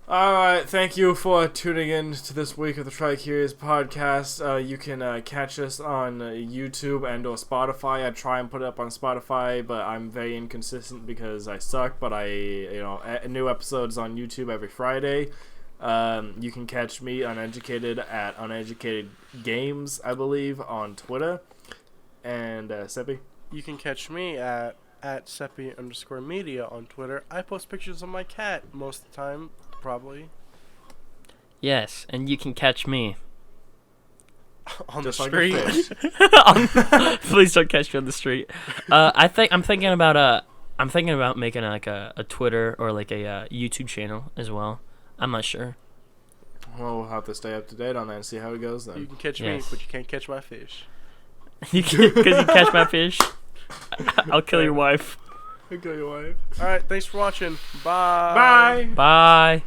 Alright, thank you for tuning in to this week of the Tri-Curious podcast. You can catch us on YouTube and or Spotify. I try and put it up on Spotify, but I'm very inconsistent because I suck, but new episodes on YouTube every Friday. You can catch me Uneducated at Uneducated Games, I believe, on Twitter. And Seppi? You can catch me at @Seppi_media on Twitter. I post pictures of my cat most of the time, probably. Yes, and you can catch me. On Just the like a street. fish. Please don't catch me on the street. I'm thinking about making like a Twitter or like a YouTube channel as well. I'm not sure. Well, we'll have to stay up to date on that and see how it goes You then. can catch me, Yes. but you can't catch my fish. Because you catch my fish, I'll kill your wife. I'll kill your wife. Alright, thanks for watching. Bye. Bye! Bye.